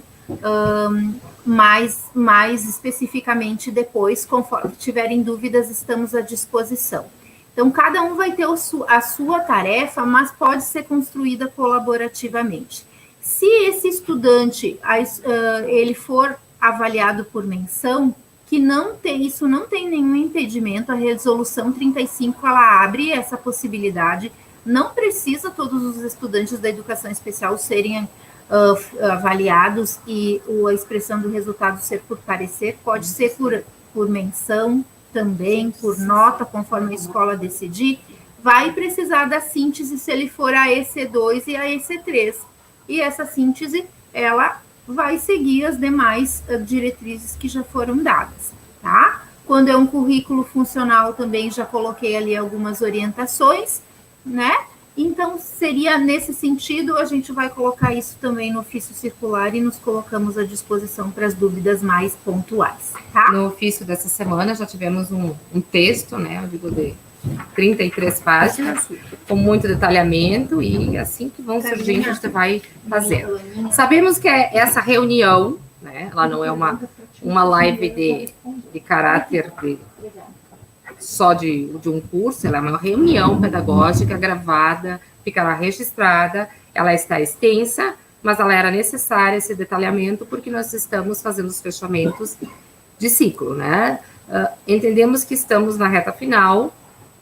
mais especificamente depois, conforme tiverem dúvidas, estamos à disposição. Então, cada um vai ter a sua tarefa, mas pode ser construída colaborativamente. Se esse estudante ele for avaliado por menção, que isso não tem nenhum impedimento, a resolução 35 ela abre essa possibilidade, não precisa todos os estudantes da educação especial serem avaliados e a expressão do resultado ser por parecer, pode ser por menção também, por nota, conforme a escola decidir, vai precisar da síntese se ele for a EC2 e a EC3. E essa síntese, ela vai seguir as demais diretrizes que já foram dadas, tá? Quando é um currículo funcional, também já coloquei ali algumas orientações, né? Então, seria nesse sentido, a gente vai colocar isso também no ofício circular e nos colocamos à disposição para as dúvidas mais pontuais, tá? No ofício dessa semana já tivemos um texto, né, eu digo de 33 páginas, com muito detalhamento, e assim que vão surgindo, a gente vai fazendo. Sabemos que essa reunião, né, ela não é uma live de caráter só de um curso, ela é uma reunião pedagógica gravada, ficará registrada, ela está extensa, mas ela era necessária esse detalhamento porque nós estamos fazendo os fechamentos de ciclo, né? Entendemos que estamos na reta final,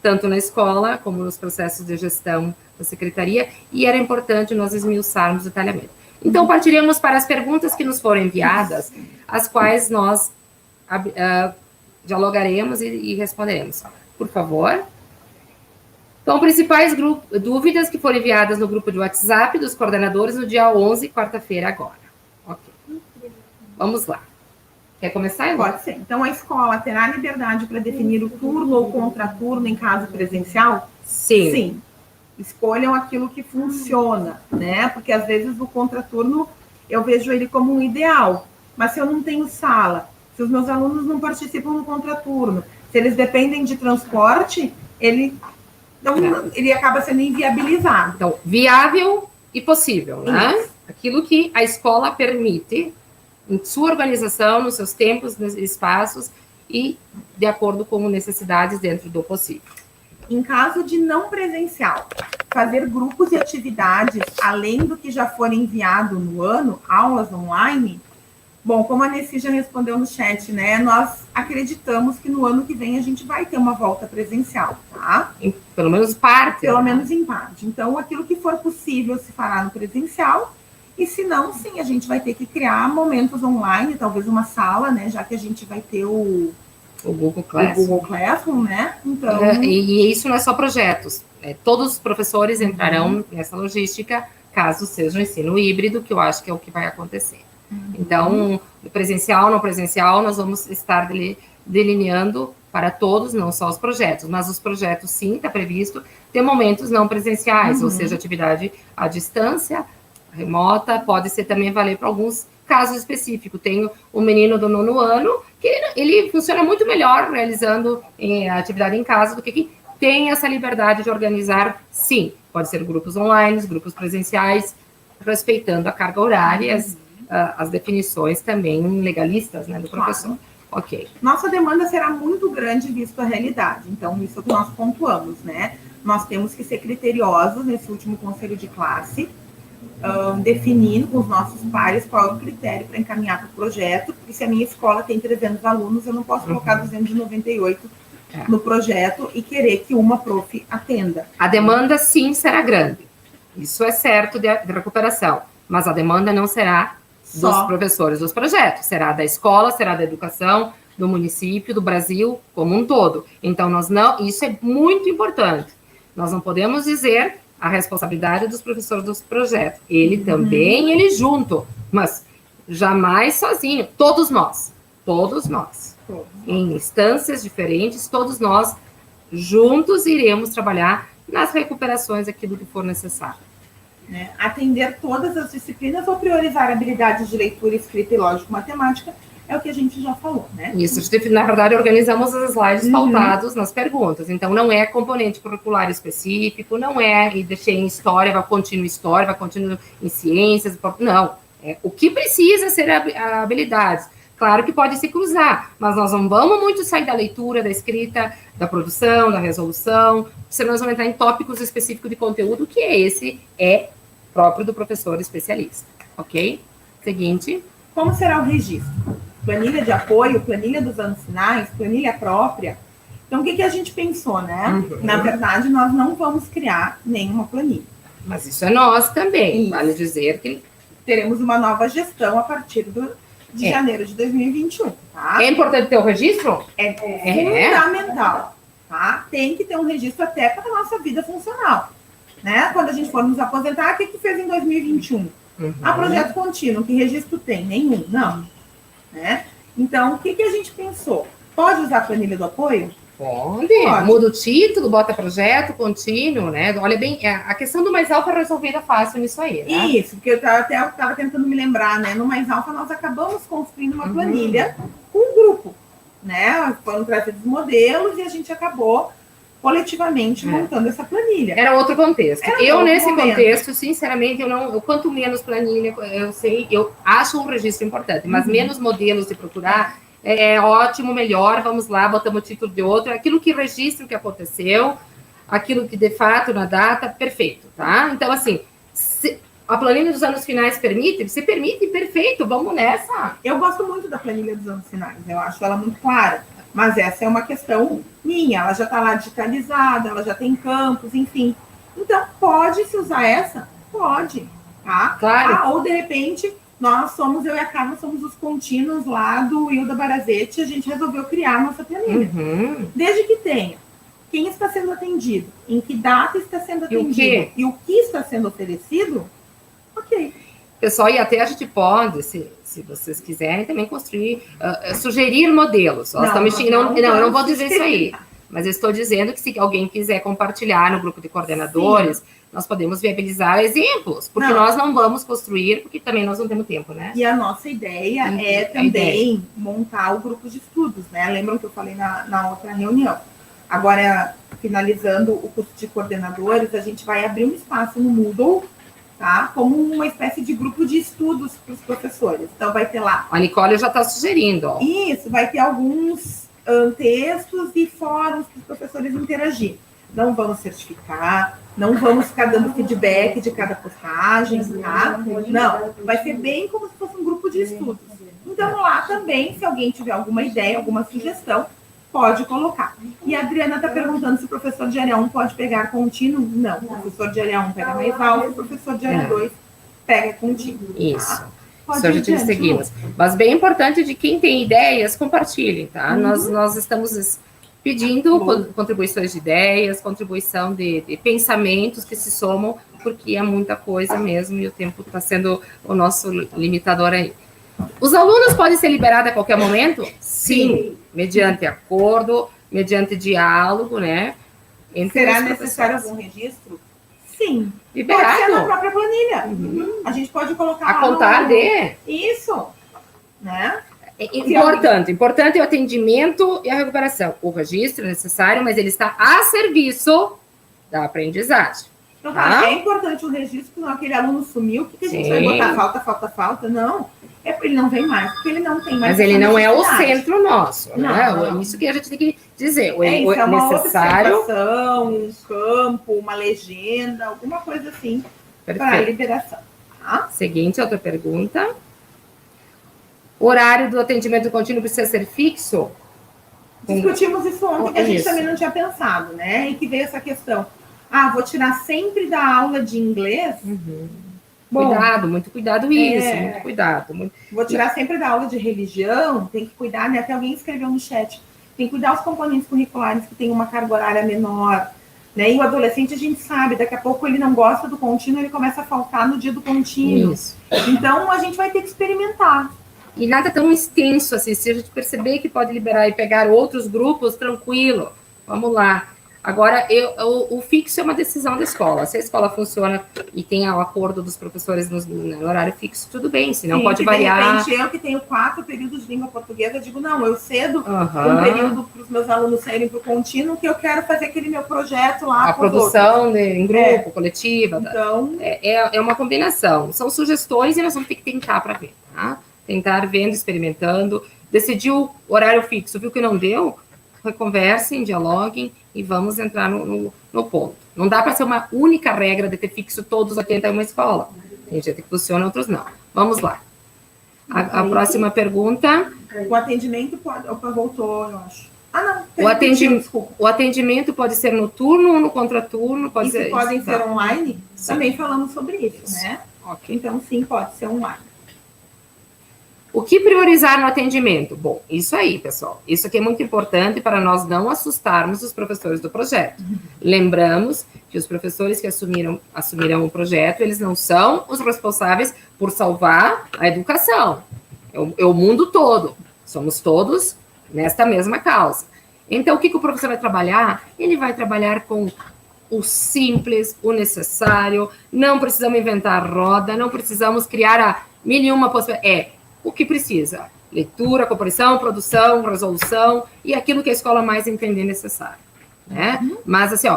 tanto na escola como nos processos de gestão da secretaria, e era importante nós esmiuçarmos o detalhamento. Então, partiremos para as perguntas que nos foram enviadas, as quais nós dialogaremos e responderemos. Por favor. Então, principais dúvidas que foram enviadas no grupo de WhatsApp dos coordenadores no dia 11, quarta-feira agora. Ok. Vamos lá. Quer começar, Eva? Pode ser. Então, a escola terá liberdade para definir o turno ou contraturno em caso presencial? Sim. Sim. Escolham aquilo que funciona, né? Porque, às vezes, o contraturno, eu vejo ele como um ideal. Mas se eu não tenho sala, se os meus alunos não participam do contraturno, se eles dependem de transporte, ele acaba sendo inviabilizado. Então, viável e possível, né? Isso. Aquilo que a escola permite, em sua organização, nos seus tempos, nos espaços, e de acordo com necessidades dentro do possível. Em caso de não presencial, fazer grupos e atividades, além do que já for enviado no ano, aulas online. Bom, como a Nessi já respondeu no chat, né? Nós acreditamos que no ano que vem a gente vai ter uma volta presencial, tá? Pelo menos parte. Pelo menos em parte. Então, aquilo que for possível se fará no presencial. E se não, sim, a gente vai ter que criar momentos online, talvez uma sala, né? Já que a gente vai ter o Google Classroom. O Google Classroom, né? Então... E isso não é só projetos. Todos os professores entrarão nessa logística, caso seja um ensino híbrido, que eu acho que é o que vai acontecer. Então, presencial, não presencial, nós vamos estar delineando para todos, não só os projetos, mas os projetos, sim, está previsto ter momentos não presenciais, ou seja, atividade à distância, remota, pode ser também valer para alguns casos específicos. Tenho um menino do 9º ano, que ele funciona muito melhor realizando a atividade em casa do que aqui. Tem essa liberdade de organizar, sim, pode ser grupos online, grupos presenciais, respeitando a carga horária, as definições também legalistas, né, do professor. Claro. Ok. Nossa demanda será muito grande visto a realidade, então isso é o que nós pontuamos, né? nós temos que ser criteriosos nesse último conselho de classe, definindo com os nossos pares qual é o critério para encaminhar para o projeto, porque se a minha escola tem 300 alunos, eu não posso colocar 298 no projeto e querer que uma prof atenda. A demanda, sim, será grande. Isso é certo de recuperação, mas a demanda não será dos professores dos projetos, será da escola, será da educação, do município, do Brasil como um todo. Então, isso é muito importante. Nós não podemos dizer a responsabilidade dos professores dos projetos. Ele também, ele junto, mas jamais sozinho. Todos nós, em instâncias diferentes, todos nós juntos iremos trabalhar nas recuperações aquilo que for necessário. Né? Atender todas as disciplinas ou priorizar habilidades de leitura, escrita e lógico-matemática é o que a gente já falou, né? Isso, na verdade, organizamos as slides pautados nas perguntas. Então, não é componente curricular específico, não é, e deixei em história, vai contínuo em ciências, não. É o que precisa ser habilidades. Claro que pode se cruzar, mas nós não vamos muito sair da leitura, da escrita, da produção, da resolução, senão nós vamos entrar em tópicos específicos de conteúdo, que é próprio do professor especialista, ok? Seguinte. Como será o registro? Planilha de apoio, planilha dos anos finais, planilha própria. Então, o que a gente pensou, né? Na verdade, nós não vamos criar nenhuma planilha. Mas isso é nós também, vale dizer que teremos uma nova gestão a partir de janeiro de 2021, tá? É importante ter o registro? É fundamental, tá? Tem que ter um registro até para a nossa vida funcional, né? Quando a gente for nos aposentar, o que fez em 2021? Projeto contínuo, que registro tem? Nenhum, não. Né? Então, o que a gente pensou? Pode usar a planilha do apoio? Pode. Muda o título, bota projeto contínuo, né? Olha bem, a questão do Mais Alfa é resolvida fácil nisso aí, né? Isso, porque eu estava tentando me lembrar, né? No Mais Alfa, nós acabamos construindo uma planilha com um grupo, né? Foram trazidos modelos e a gente acabou coletivamente montando essa planilha. Era outro contexto. Nesse contexto, sinceramente, eu quanto menos planilha, eu acho um registro importante, mas menos modelos de procurar, é ótimo, melhor, vamos lá, botamos o título de outro, aquilo que registra o que aconteceu, aquilo que de fato na data, perfeito, tá? Então, assim, se a planilha dos anos finais permite? Se permite, perfeito, vamos nessa. Eu gosto muito da planilha dos anos finais, eu acho ela muito clara. Mas essa é uma questão minha, ela já está lá digitalizada, ela já tem campos, enfim. Então, pode-se usar essa? Pode, tá? Claro. Ou, de repente, eu e a Carla somos os contínuos lá do Hilda Barazete, a gente resolveu criar a nossa planilha. Desde que tenha quem está sendo atendido, em que data está sendo atendido e o que está sendo oferecido, ok. Pessoal, e até a gente pode, se vocês quiserem, também construir, sugerir modelos. Eu não vou dizer isso aí, mas eu estou dizendo que se alguém quiser compartilhar no grupo de coordenadores, nós podemos viabilizar exemplos, porque nós não vamos construir, porque também nós não temos tempo, né? E a nossa ideia é também montar o grupo de estudos, né? Lembram que eu falei na outra reunião? Agora, finalizando o curso de coordenadores, a gente vai abrir um espaço no Moodle, tá? Como uma espécie de grupo de estudos para os professores. Então, vai ter lá... A Nicole já está sugerindo. Ó. Isso, vai ter alguns textos e fóruns para os professores interagir. Não vamos certificar, não vamos ficar dando feedback de cada postagem, tá? Não, vai ser bem como se fosse um grupo de estudos. Então, lá também, se alguém tiver alguma ideia, alguma sugestão, pode colocar. E a Adriana está perguntando se o professor de área 1 pode pegar contínuo. não. O professor de área 1 pega mais alto, o professor de área 2 pega contínuo. Isso. Tá? Isso a gente seguimos. Mas bem importante de quem tem ideias, compartilhem, tá? Nós estamos pedindo contribuições de ideias, contribuição de pensamentos que se somam, porque é muita coisa mesmo e o tempo está sendo o nosso limitador aí. Os alunos podem ser liberados a qualquer momento? Sim. Mediante acordo, mediante diálogo, né? Será necessário algum registro? Sim. Liberado. Pode ser na própria planilha. A gente pode colocar a contar de... Isso. Né? Importante é o atendimento e a recuperação. O registro é necessário, mas ele está a serviço da aprendizagem. Então, é importante o registro, porque aquele aluno sumiu, o que a gente vai botar? Falta? Não. Ele não vem mais, porque ele não tem mais. Mas ele não é o necessidade. centro nosso, né? Não. Isso que a gente tem que dizer. Isso é uma necessário. observação, um campo, uma legenda, alguma coisa assim, para liberação. Tá? Seguinte, outra pergunta. O horário do atendimento contínuo precisa ser fixo? Discutimos isso ontem, que a gente também não tinha pensado, né? E que veio essa questão. Vou tirar sempre da aula de inglês? Bom, cuidado, muito cuidado muito cuidado. Vou tirar sempre da aula de religião, tem que cuidar, né? Até alguém escreveu no chat. Tem que cuidar os componentes curriculares que têm uma carga horária menor, né? E o adolescente, a gente sabe, daqui a pouco ele não gosta do contínuo, ele começa a faltar no dia do contínuo. Isso. Então, a gente vai ter que experimentar. E nada tão extenso assim, se a gente perceber que pode liberar e pegar outros grupos, tranquilo, vamos lá. Agora, o fixo é uma decisão da escola. Se a escola funciona e tem o acordo dos professores no horário fixo, tudo bem, senão pode variar. De repente, eu que tenho 4 períodos de língua portuguesa, digo, não, eu cedo um período para os meus alunos saírem para o contínuo, que eu quero fazer aquele meu projeto lá. A produção em grupo, coletiva. Então, é uma combinação. São sugestões e nós vamos ter que tentar para ver, tá? Tentar vendo, experimentando. Decidiu o horário fixo, viu que não deu? Reconversem, dialoguem e vamos entrar no ponto. Não dá para ser uma única regra de ter fixo todos 80 em uma escola. Tem gente que funciona, outros não. Vamos lá. A próxima pergunta. O atendimento pode... Opa, voltou, eu acho. Não. O atendimento pode ser no turno ou no contraturno? Podem ser online? Sim. Também falamos sobre isso, né? Okay. Então, sim, pode ser online. O que priorizar no atendimento? Bom, isso aí, pessoal. Isso aqui é muito importante para nós não assustarmos os professores do projeto. Lembramos que os professores que assumirão o projeto, eles não são os responsáveis por salvar a educação. É o mundo todo. Somos todos nesta mesma causa. Então, o que o professor vai trabalhar? Ele vai trabalhar com o simples, o necessário. Não precisamos inventar roda, não precisamos criar a 1001 possibilidade. O que precisa? Leitura, compreensão, produção, resolução e aquilo que a escola mais entender necessário, né? Mas, assim,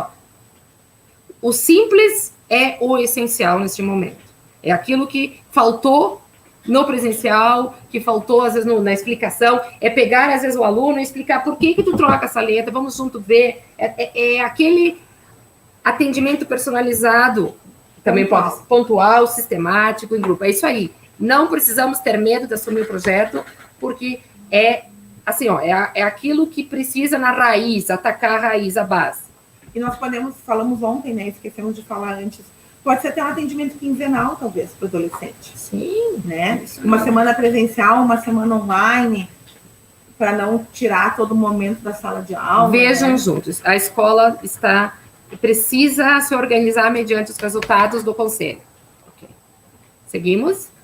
o simples é o essencial neste momento. É aquilo que faltou no presencial, que faltou, às vezes, na explicação, é pegar, às vezes, o aluno e explicar por que tu troca essa letra, vamos junto ver. É aquele atendimento personalizado, também pode ser pontual, sistemático, em grupo. É isso aí. Não precisamos ter medo de assumir o projeto, porque é aquilo que precisa na raiz, atacar a raiz, a base. E nós falamos ontem, né? Esquecemos de falar antes. Pode ser até um atendimento quinzenal, talvez, para o adolescente. Sim. Né? Uma semana presencial, uma semana online, para não tirar todo momento da sala de aula. Vejam juntos. A escola precisa se organizar mediante os resultados do conselho. Okay. Seguimos?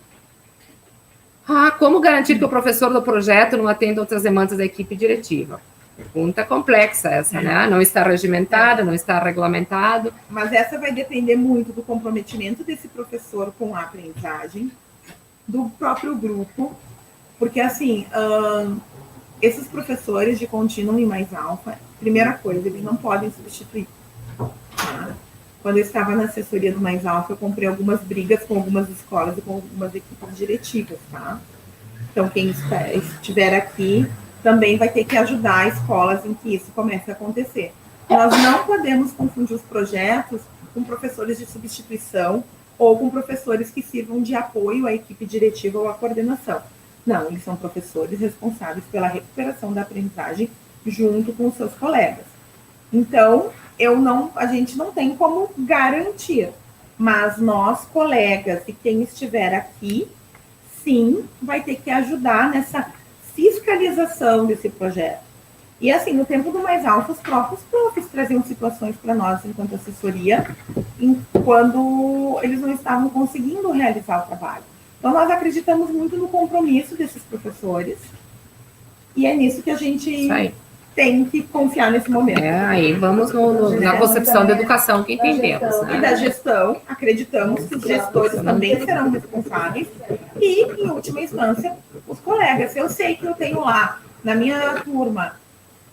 Como garantir que o professor do projeto não atenda outras demandas da equipe diretiva? Pergunta complexa essa, né? Não está regimentado, não está regulamentado. Mas essa vai depender muito do comprometimento desse professor com a aprendizagem, do próprio grupo, porque, assim, esses professores de contínuo e mais alfa, primeira coisa, eles não podem substituir. Tá? Quando eu estava na assessoria do Mais Alfa, eu comprei algumas brigas com algumas escolas e com algumas equipes diretivas, tá? Então, quem estiver aqui também vai ter que ajudar escolas em que isso comece a acontecer. Nós não podemos confundir os projetos com professores de substituição ou com professores que sirvam de apoio à equipe diretiva ou à coordenação. Não, eles são professores responsáveis pela recuperação da aprendizagem junto com os seus colegas. Então, a gente não tem como garantir, mas nós, colegas e quem estiver aqui, sim, vai ter que ajudar nessa fiscalização desse projeto. E assim, no tempo do Mais Alfa, os próprios profs traziam situações para nós, enquanto assessoria, quando eles não estavam conseguindo realizar o trabalho. Então, nós acreditamos muito no compromisso desses professores, e é nisso que a gente tem que confiar nesse momento. Aí vamos na concepção da educação que entendemos. E da gestão, acreditamos que os gestores também serão responsáveis e, em última instância, os colegas. Eu sei que eu tenho lá, na minha turma,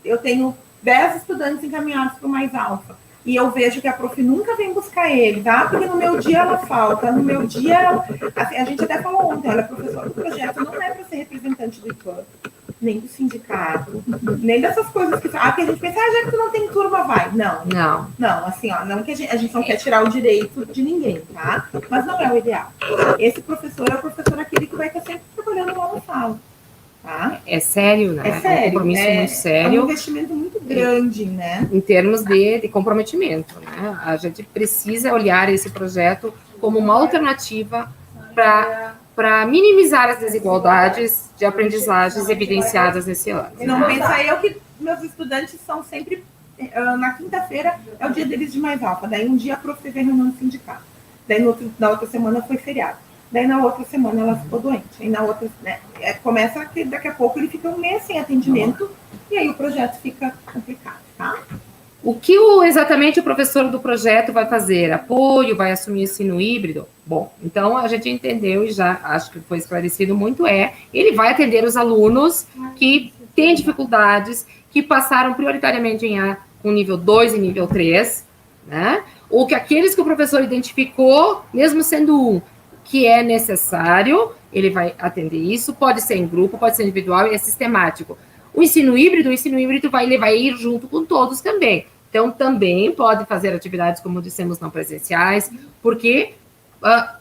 eu tenho 10 estudantes encaminhados para o Mais Alfa e eu vejo que a prof nunca vem buscar ele, tá? Porque no meu dia ela falta, no meu dia... Assim, a gente até falou ontem, olha, professor, o projeto não é para ser representante do IPAN, nem do sindicato, nem dessas coisas que... que a gente pensa, já que tu não tem turma, vai. Não, assim, ó, não que a gente não quer tirar o direito de ninguém, tá? Mas não é o ideal. Esse professor é o professor aquele que vai estar sempre trabalhando lá na sala. Tá? É sério, né? É sério. É um compromisso muito sério. É um investimento muito grande, né? Em termos de comprometimento, né? A gente precisa olhar esse projeto como uma alternativa para minimizar as desigualdades de aprendizagens evidenciadas nesse ano. Não pensa eu que meus estudantes são sempre... na quinta-feira é o dia deles de mais alta. Daí um dia a prof teve reunião no sindicato. Daí na outra semana foi feriado. Daí na outra semana ela ficou doente. E na outra, né, começa que daqui a pouco ele fica um mês sem atendimento e aí o projeto fica complicado, tá? O que exatamente o professor do projeto vai fazer? Apoio, vai assumir ensino híbrido? Bom, então a gente entendeu e já acho que foi esclarecido muito, ele vai atender os alunos que têm dificuldades, que passaram prioritariamente com nível 2 e nível 3, né? Ou que aqueles que o professor identificou, mesmo sendo um, que é necessário, ele vai atender isso, pode ser em grupo, pode ser individual e é sistemático. O ensino híbrido ele vai ir junto com todos também. Então, também pode fazer atividades, como dissemos, não presenciais, porque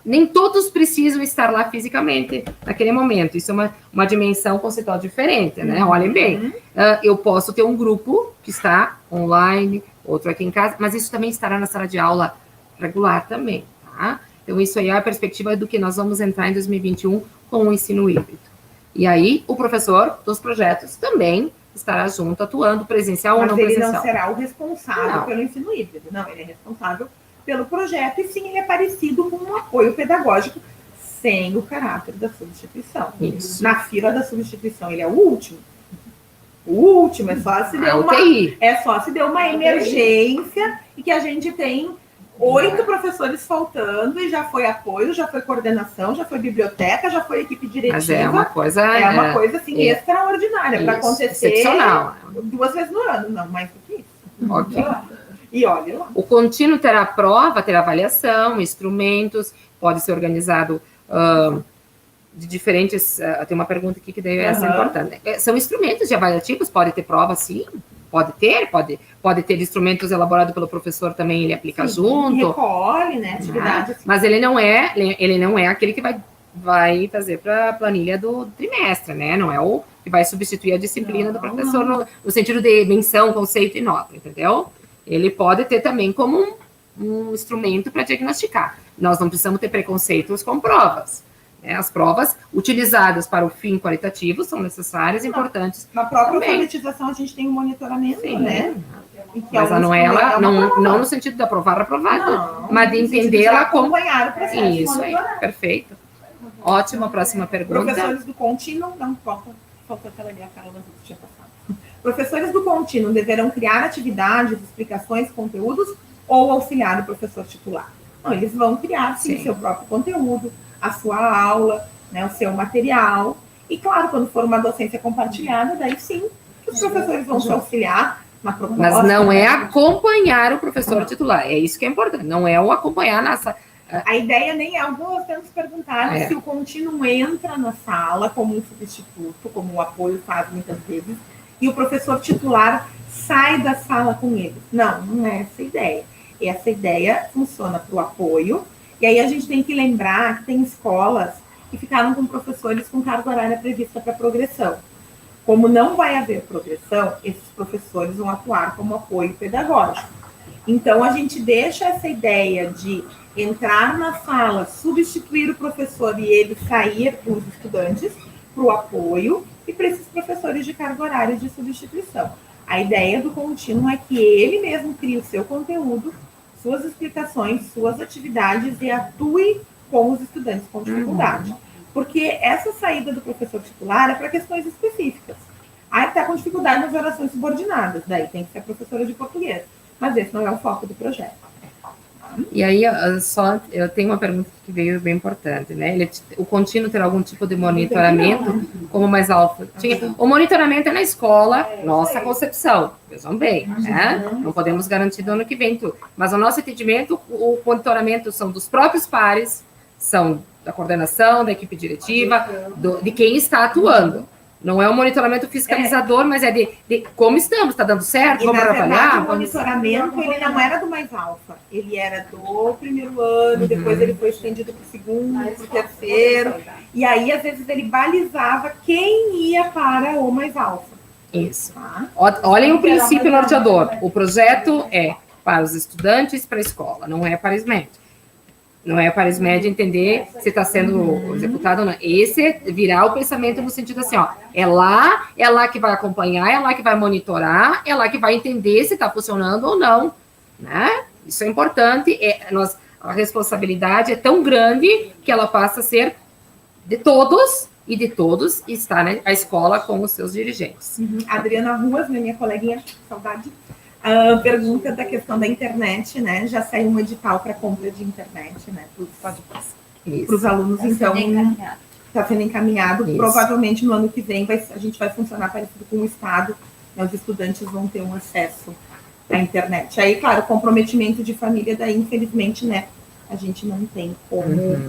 nem todos precisam estar lá fisicamente naquele momento. Isso é uma dimensão conceitual diferente, né? Olhem bem, eu posso ter um grupo que está online, outro aqui em casa, mas isso também estará na sala de aula regular também, tá? Então, isso aí é a perspectiva do que nós vamos entrar em 2021 com o ensino híbrido. E aí, o professor dos projetos também estará junto, atuando presencial ou não presencial. Mas ele não será o responsável pelo ensino híbrido. Não, ele é responsável pelo projeto e sim, ele é parecido com um apoio pedagógico sem o caráter da substituição. Isso. Na fila da substituição, ele é o último. O último, é só se deu uma emergência e que a gente tem 8 professores faltando e já foi apoio, já foi coordenação, já foi biblioteca, já foi equipe diretiva. Mas é uma coisa... assim, extraordinária para acontecer excepcional. 2 vezes no ano, não mais do que isso. Ok. E olha lá. O contínuo terá prova, terá avaliação, instrumentos, pode ser organizado de diferentes... tem uma pergunta aqui que daí é importante. São instrumentos de avaliativos, pode ter prova, sim. Pode ter instrumentos elaborados pelo professor também, ele aplica junto. Recolhe, né, atividade. Mas ele não é aquele que vai fazer para a planilha do trimestre, né? Não é o que vai substituir a disciplina do professor no sentido de menção, conceito e nota, entendeu? Ele pode ter também como um instrumento para diagnosticar. Nós não precisamos ter preconceitos com provas. As provas utilizadas para o fim qualitativo são necessárias e importantes. Na própria alfabetização a gente tem um monitoramento, né? Mas não no sentido de aprovar, mas de entendê-la como... acompanhar o processo. Isso aí, perfeito. Ótima, próxima pergunta. Professores do contínuo, falta aquela ali, a Carla que tinha passado. Professores do contínuo deverão criar atividades, explicações, conteúdos ou auxiliar o professor titular? Não, eles vão criar, sim, seu próprio conteúdo, a sua aula, né, o seu material. E, claro, quando for uma docência compartilhada, daí sim, os professores vão se auxiliar na proposta. Mas não é acompanhar o professor titular, é isso que é importante, não é o acompanhar nessa... A ideia nem é, alguns temos perguntado se o contínuo entra na sala como um substituto, como o apoio faz muitas vezes, e o professor titular sai da sala com eles. Não é essa a ideia. Essa ideia funciona para o apoio. E aí a gente tem que lembrar que tem escolas que ficaram com professores com carga horária prevista para progressão. Como não vai haver progressão, esses professores vão atuar como apoio pedagógico. Então, a gente deixa essa ideia de entrar na sala, substituir o professor e ele sair com os estudantes para o apoio e para esses professores de carga horária de substituição. A ideia do contínuo é que ele mesmo crie o seu conteúdo, suas explicações, suas atividades e atue com os estudantes com dificuldade. Porque essa saída do professor titular é para questões específicas. Aí está com dificuldade nas orações subordinadas, daí tem que ser professora de português. Mas esse não é o foco do projeto. E aí, eu tenho uma pergunta que veio bem importante, né? O contínuo ter algum tipo de monitoramento como mais alto? O monitoramento é na escola, nossa concepção, vejam bem, né? Não podemos garantir do ano que vem tudo. Mas o nosso entendimento, o monitoramento são dos próprios pares, são da coordenação, da equipe diretiva, de quem está atuando. Não é um monitoramento fiscalizador, mas é de como estamos, está dando certo, vamos trabalhar? O monitoramento, ele não era do mais alfa, ele era do primeiro ano, depois ele foi estendido para o segundo, para o terceiro, e aí, às vezes, ele balizava quem ia para o mais alfa. Isso. Olhem o princípio norteador. O projeto é para os estudantes, para a escola, não é para a SMED. Não é para a SMED entender se está sendo executado ou não. Esse é virar o pensamento no sentido assim, ó, é lá que vai acompanhar, é lá que vai monitorar, é lá que vai entender se está funcionando ou não, né? Isso é importante, a responsabilidade é tão grande que ela passa a ser de todos e está, né, a escola com os seus dirigentes. Adriana Ruas, minha coleguinha, saudade, pergunta da questão da internet, né? Já saiu um edital para compra de internet, né? Para os alunos, então, está sendo encaminhado. Isso. Provavelmente no ano que vem a gente vai funcionar parecido com o Estado, né? Os estudantes vão ter um acesso à internet. Aí, claro, comprometimento de família, daí, infelizmente, né? A gente não tem como.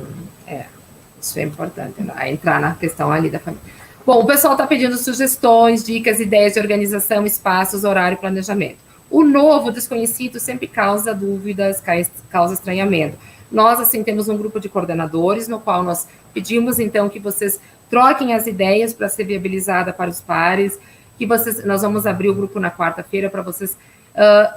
Isso é importante, né? Entrar na questão ali da família. Bom, o pessoal está pedindo sugestões, dicas, ideias de organização, espaços, horário e planejamento. O novo, desconhecido, sempre causa dúvidas, causa estranhamento. Nós, assim, temos um grupo de coordenadores, no qual nós pedimos, então, que vocês troquem as ideias para ser viabilizada para os pares, nós vamos abrir o grupo na quarta-feira para vocês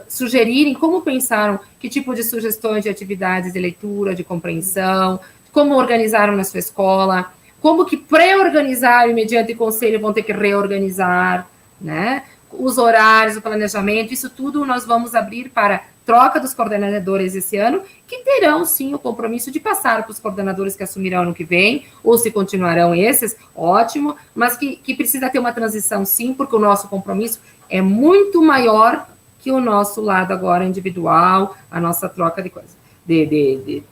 sugerirem como pensaram, que tipo de sugestões de atividades de leitura, de compreensão, como organizaram na sua escola, como que pré-organizaram e, mediante conselho, vão ter que reorganizar, né? Os horários, o planejamento, isso tudo nós vamos abrir para troca dos coordenadores esse ano, que terão, sim, o compromisso de passar para os coordenadores que assumirão ano que vem, ou se continuarão esses, ótimo, mas que precisa ter uma transição, sim, porque o nosso compromisso é muito maior que o nosso lado agora individual, a nossa troca de coisas, de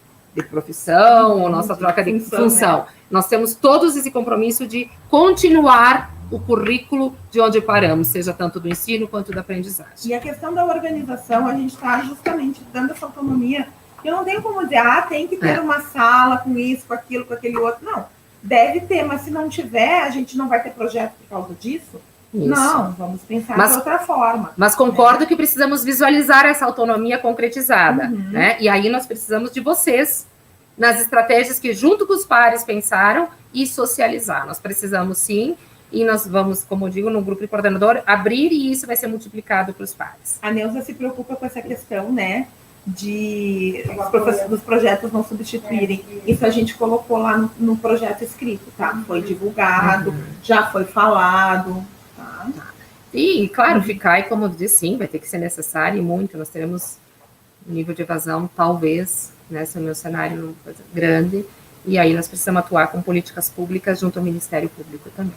profissão, a nossa troca de função. Né? Nós temos todos esse compromisso de continuar o currículo de onde paramos, seja tanto do ensino quanto da aprendizagem. E a questão da organização, a gente está justamente dando essa autonomia. Eu não tenho como dizer, tem que ter uma sala com isso, com aquilo, com aquele outro. Não, deve ter, mas se não tiver, a gente não vai ter projeto por causa disso? Isso. Não, vamos pensar de outra forma. Mas concordo que precisamos visualizar essa autonomia concretizada, né? E aí nós precisamos de vocês, nas estratégias que junto com os pares pensaram e socializar. Nós precisamos, sim, e nós vamos, como eu digo, no grupo de coordenador, abrir e isso vai ser multiplicado para os pares. A Neuza se preocupa com essa questão, né, dos projetos não substituírem. Isso a gente colocou lá no projeto escrito, tá? Foi divulgado, já foi falado, tá? E, claro, ficar, e como eu disse, sim, vai ter que ser necessário e muito. Nós teremos um nível de evasão, talvez, né, se o meu cenário grande, e aí nós precisamos atuar com políticas públicas junto ao Ministério Público também.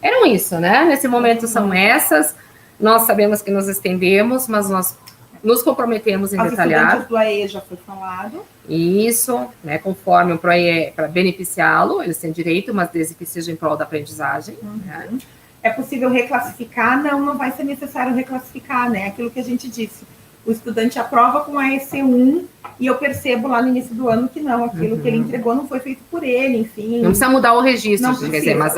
Eram isso, né? Nesse momento são essas. Nós sabemos que nos estendemos, mas nós nos comprometemos em detalhar. Os estudantes do AE já foi falado. Isso, né? Conforme o PROE, para beneficiá-lo, eles têm direito, mas desde que seja em prol da aprendizagem. Né? É possível reclassificar? Não vai ser necessário reclassificar, né? Aquilo que a gente disse. O estudante aprova com a EC1 e eu percebo lá no início do ano que não, aquilo que ele entregou não foi feito por ele, enfim. Não precisa mudar o registro, quer dizer, mas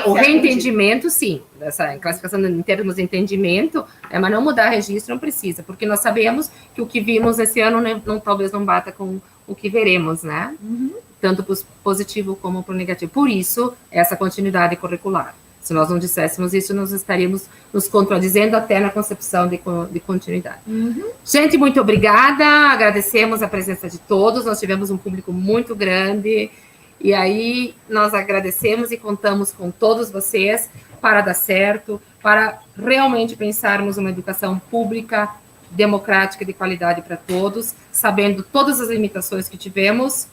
o reentendimento, sim, dessa classificação em termos de entendimento, mas não mudar registro não precisa, porque nós sabemos que o que vimos esse ano talvez não bata com o que veremos, né? Tanto para o positivo como para o negativo. Por isso, essa continuidade curricular. Se nós não disséssemos isso, nós estaríamos nos contradizendo até na concepção de continuidade. Gente, muito obrigada, agradecemos a presença de todos, nós tivemos um público muito grande, e aí nós agradecemos e contamos com todos vocês para dar certo, para realmente pensarmos uma educação pública, democrática e de qualidade para todos, sabendo todas as limitações que tivemos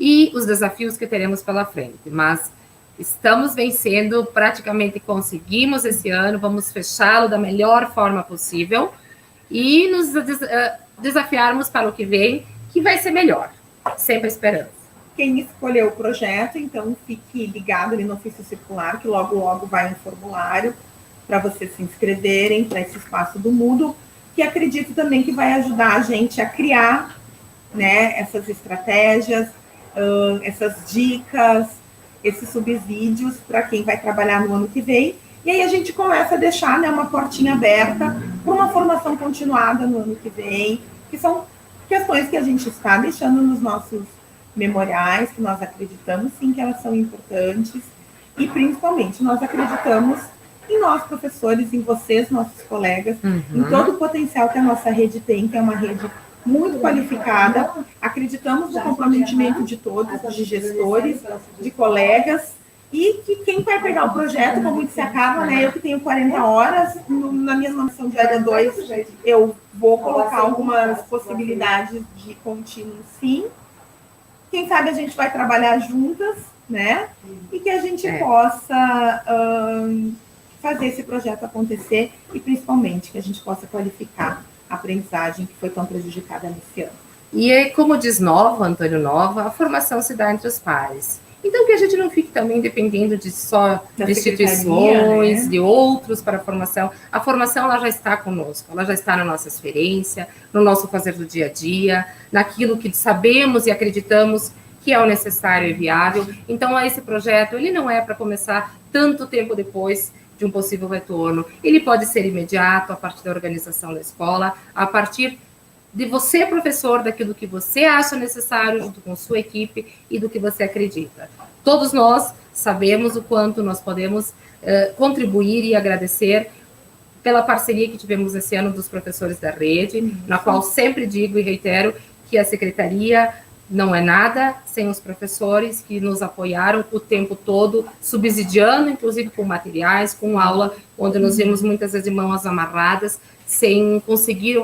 e os desafios que teremos pela frente, mas estamos vencendo, praticamente conseguimos esse ano, vamos fechá-lo da melhor forma possível e desafiarmos para o que vem, que vai ser melhor. Sempre a esperança. Quem escolheu o projeto, então fique ligado ali no ofício circular, que logo, logo vai um formulário para vocês se inscreverem para esse espaço do Moodle, que acredito também que vai ajudar a gente a criar, né, essas estratégias, essas dicas, esses subsídios para quem vai trabalhar no ano que vem. E aí a gente começa a deixar, né, uma portinha aberta para uma formação continuada no ano que vem, que são questões que a gente está deixando nos nossos memoriais, que nós acreditamos sim que elas são importantes, e principalmente nós acreditamos em nós, professores, em vocês, nossos colegas, em todo o potencial que a nossa rede tem, que é uma rede muito qualificada. Acreditamos no comprometimento de todos, de gestores, de colegas, e que quem vai pegar o projeto, como se acaba, né? Eu que tenho 40 horas, na minha noção de área 2, eu vou colocar algumas possibilidades de contínuo, sim. Quem sabe a gente vai trabalhar juntas, né? E que a gente possa fazer esse projeto acontecer e, principalmente, que a gente possa qualificar a aprendizagem que foi tão prejudicada nesse ano. E como diz Antônio Nova, a formação se dá entre os pares. Então, que a gente não fique também dependendo de só de instituições, né, de outros para a formação. A formação, ela já está conosco, ela já está na nossa experiência, no nosso fazer do dia a dia, naquilo que sabemos e acreditamos que é o necessário e viável. Então, esse projeto, ele não é para começar tanto tempo depois de um possível retorno. Ele pode ser imediato, a partir da organização da escola, a partir de você, professor, daquilo que você acha necessário, junto com sua equipe e do que você acredita. Todos nós sabemos o quanto nós podemos contribuir e agradecer pela parceria que tivemos esse ano dos professores da rede, na qual sempre digo e reitero que a secretaria não é nada sem os professores que nos apoiaram o tempo todo, subsidiando, inclusive com materiais, com aula, onde nos vimos muitas vezes de mãos amarradas, sem conseguir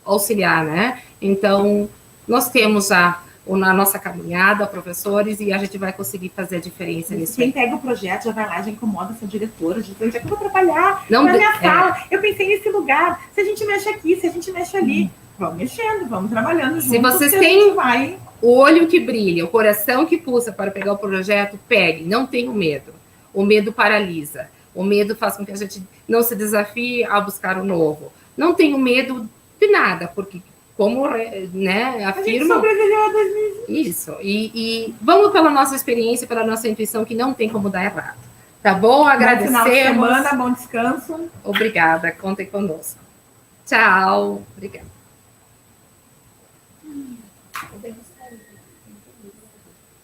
auxiliar, né? Então, nós temos já na nossa caminhada, professores, e a gente vai conseguir fazer a diferença nisso. Quem pega o projeto já vai lá, já incomoda essa diretora, já diz, onde é que eu vou trabalhar? Não, na minha sala, eu pensei nesse lugar, se a gente mexe aqui, se a gente mexe ali, vamos mexendo, vamos trabalhando juntos. Se vocês têm o olho que brilha, o coração que pulsa para pegar o projeto, pegue, não tenham medo. O medo paralisa, o medo faz com que a gente não se desafie a buscar o novo. Não tenham medo de nada, porque como, né, afirma... A gente sobreviveu a 2020. Isso, e vamos pela nossa experiência, pela nossa intuição, que não tem como dar errado. Tá bom? Agradecemos. Bom final de semana, bom descanso. Obrigada, contem conosco. Tchau. Obrigada.